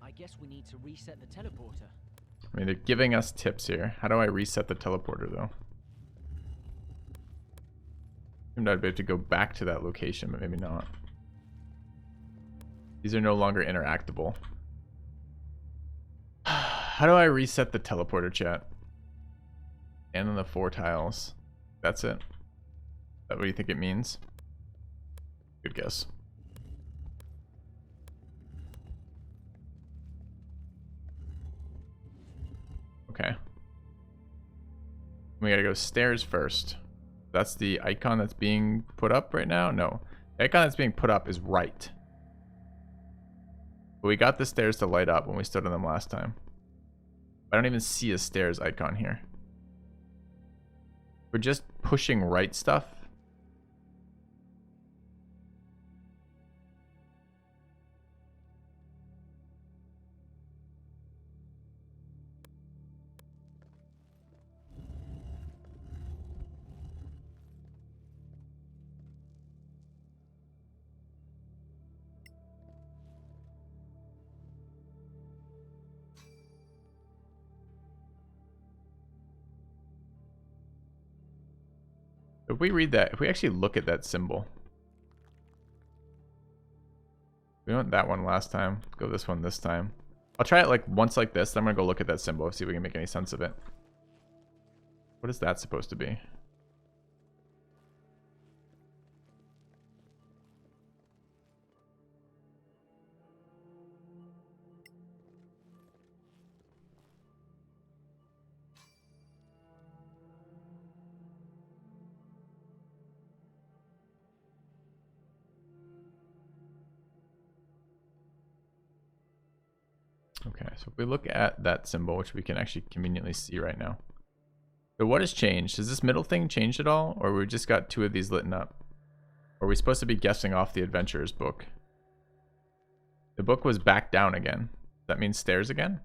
I guess we need to reset the teleporter. I mean, they're giving us tips here. How do I reset the teleporter, though? I'd be able to go back to that location, but maybe not. These are no longer interactable. How do I reset the teleporter, chat? And then the 4 tiles. That's it. Is that what you think it means? Good guess. Okay. We gotta go stairs first. That's the icon that's being put up right now? No. The icon that's being put up is right. But we got the stairs to light up when we stood on them last time. I don't even see a stairs icon here. We're just pushing right stuff. If we read that, if we actually look at that symbol. We went that one last time. Go this one this time. I'll try it like once like this. Then I'm going to go look at that symbol. See if we can make any sense of it. What is that supposed to be? Okay, so if we look at that symbol, which we can actually conveniently see right now. So what has changed? Has this middle thing changed at all? Or we just got 2 of these lit up? Or are we supposed to be guessing off the adventurer's book? The book was back down again. That means stairs again?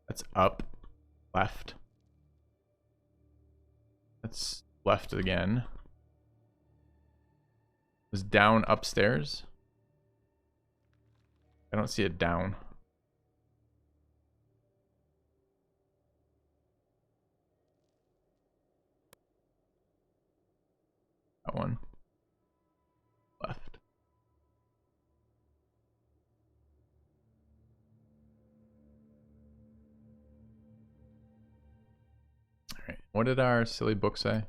That's up. Left. That's left again. Was down upstairs? I don't see it down. That one. Left. Alright. What did our silly book say?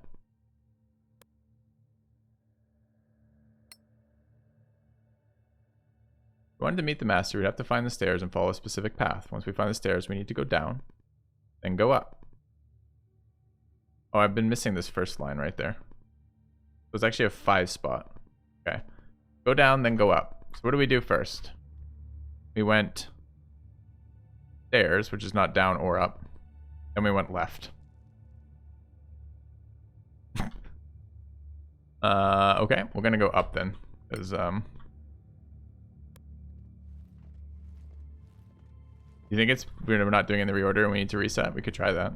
We wanted to meet the master, we'd have to find the stairs and follow a specific path. Once we find the stairs, we need to go down, then go up. Oh, I've been missing this first line right there. It was actually a 5 spot. Okay. Go down, then go up. So what do we do first? We went stairs, which is not down or up. Then we went left. Okay, we're gonna go up then. Because, you think it's we're not doing it in the reorder and we need to reset? We could try that.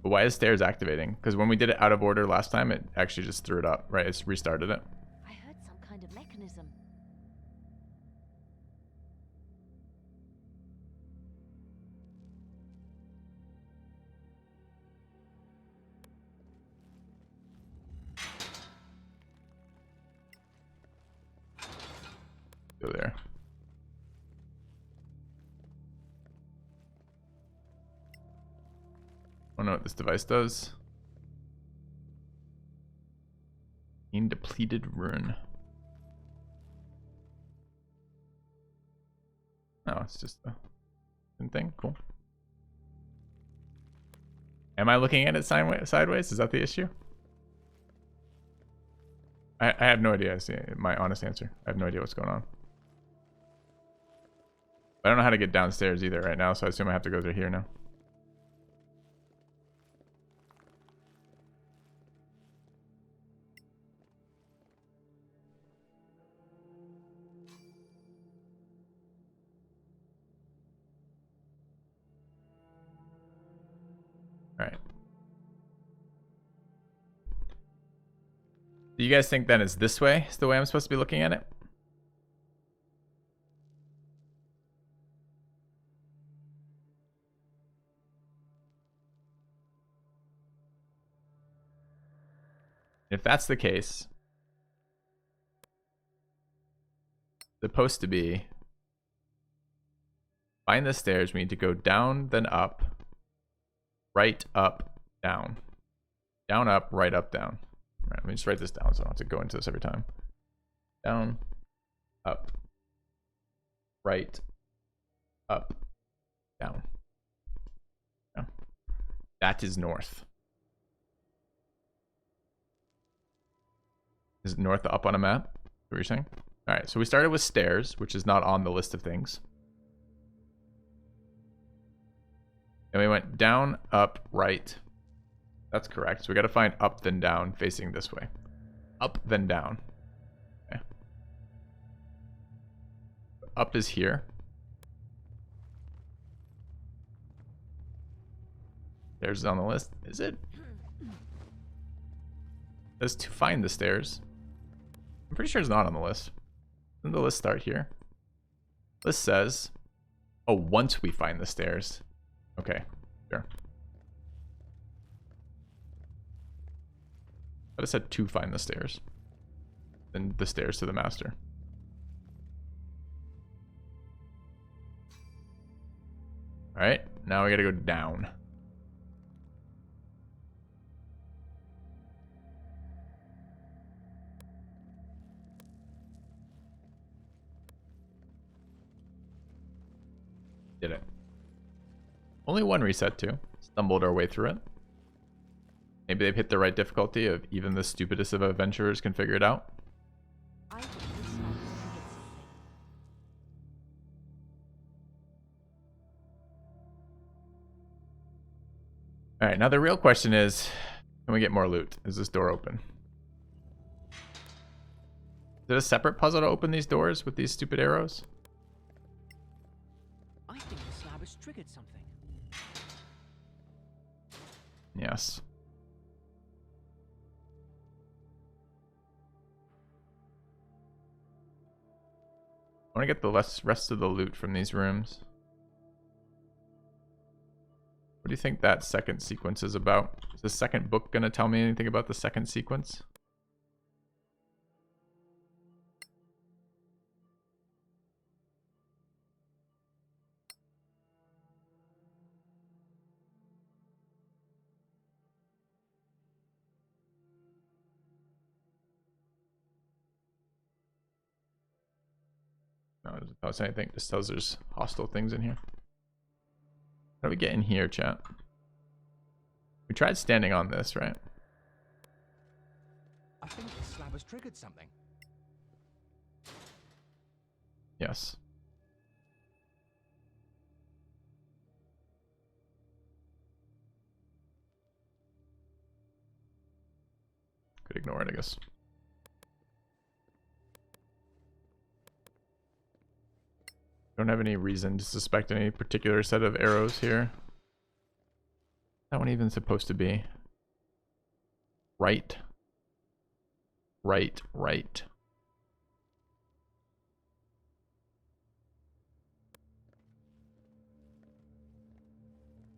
But why is stairs activating? Because when we did it out of order last time, it actually just threw it up, right? It's restarted it. I heard some kind of mechanism. Go there. I don't know what this device does. Green depleted rune. Oh, it's just a thing. Cool. Am I looking at it sideways? Is that the issue? I have no idea. Is my honest answer. I have no idea what's going on. I don't know how to get downstairs either right now, so I assume I have to go through here now. All right. Do you guys think then it's this way? Is the way I'm supposed to be looking at it? If that's the case, it's supposed to be find the stairs. We need to go down, then up, right, up, down. Down, up, right, up, down. All right, let me just write this down so I don't have to go into this every time. Down, up, right, up, down. Yeah. That is north. Is north up on a map? What you're saying? All right, so we started with stairs, which is not on the list of things. And we went down, up, right. That's correct. So we got to find up, then down, facing this way. Up, then down. Okay. Up is here. Stairs is on the list. Is it? Says to find the stairs. I'm pretty sure it's not on the list. Doesn't the list start here? List says, oh, once we find the stairs. Okay, sure. But it said to find the stairs. Then the stairs to the master. Alright, now we gotta go down. Did it. Only one reset too. Stumbled our way through it. Maybe they've hit the right difficulty of even the stupidest of adventurers can figure it out. I think this sounds like it's Alright, now the real question is, can we get more loot? Is this door open? Is it a separate puzzle to open these doors with these stupid arrows? I think the slab has triggered something. Yes. I want to get the rest of the loot from these rooms. What do you think that second sequence is about? Is the second book going to tell me anything about the second sequence? No, it doesn't tell us anything. It just tells there's hostile things in here. How do we get in here, chat? We tried standing on this, right? I think the slab has triggered something. Yes. Could ignore it, I guess. Don't have any reason to suspect any particular set of arrows here. That one even supposed to be? Right. Right, right.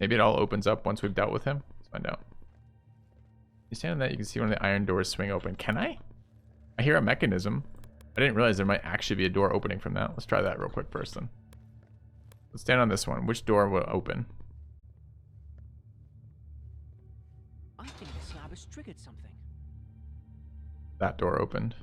Maybe it all opens up once we've dealt with him. Let's find out. You stand on that, you can see one of the iron doors swing open. Can I? I hear a mechanism. I didn't realize there might actually be a door opening from that. Let's try that real quick first then. Let's stand on this one. Which door will open? I think the slab has triggered something. That door opened.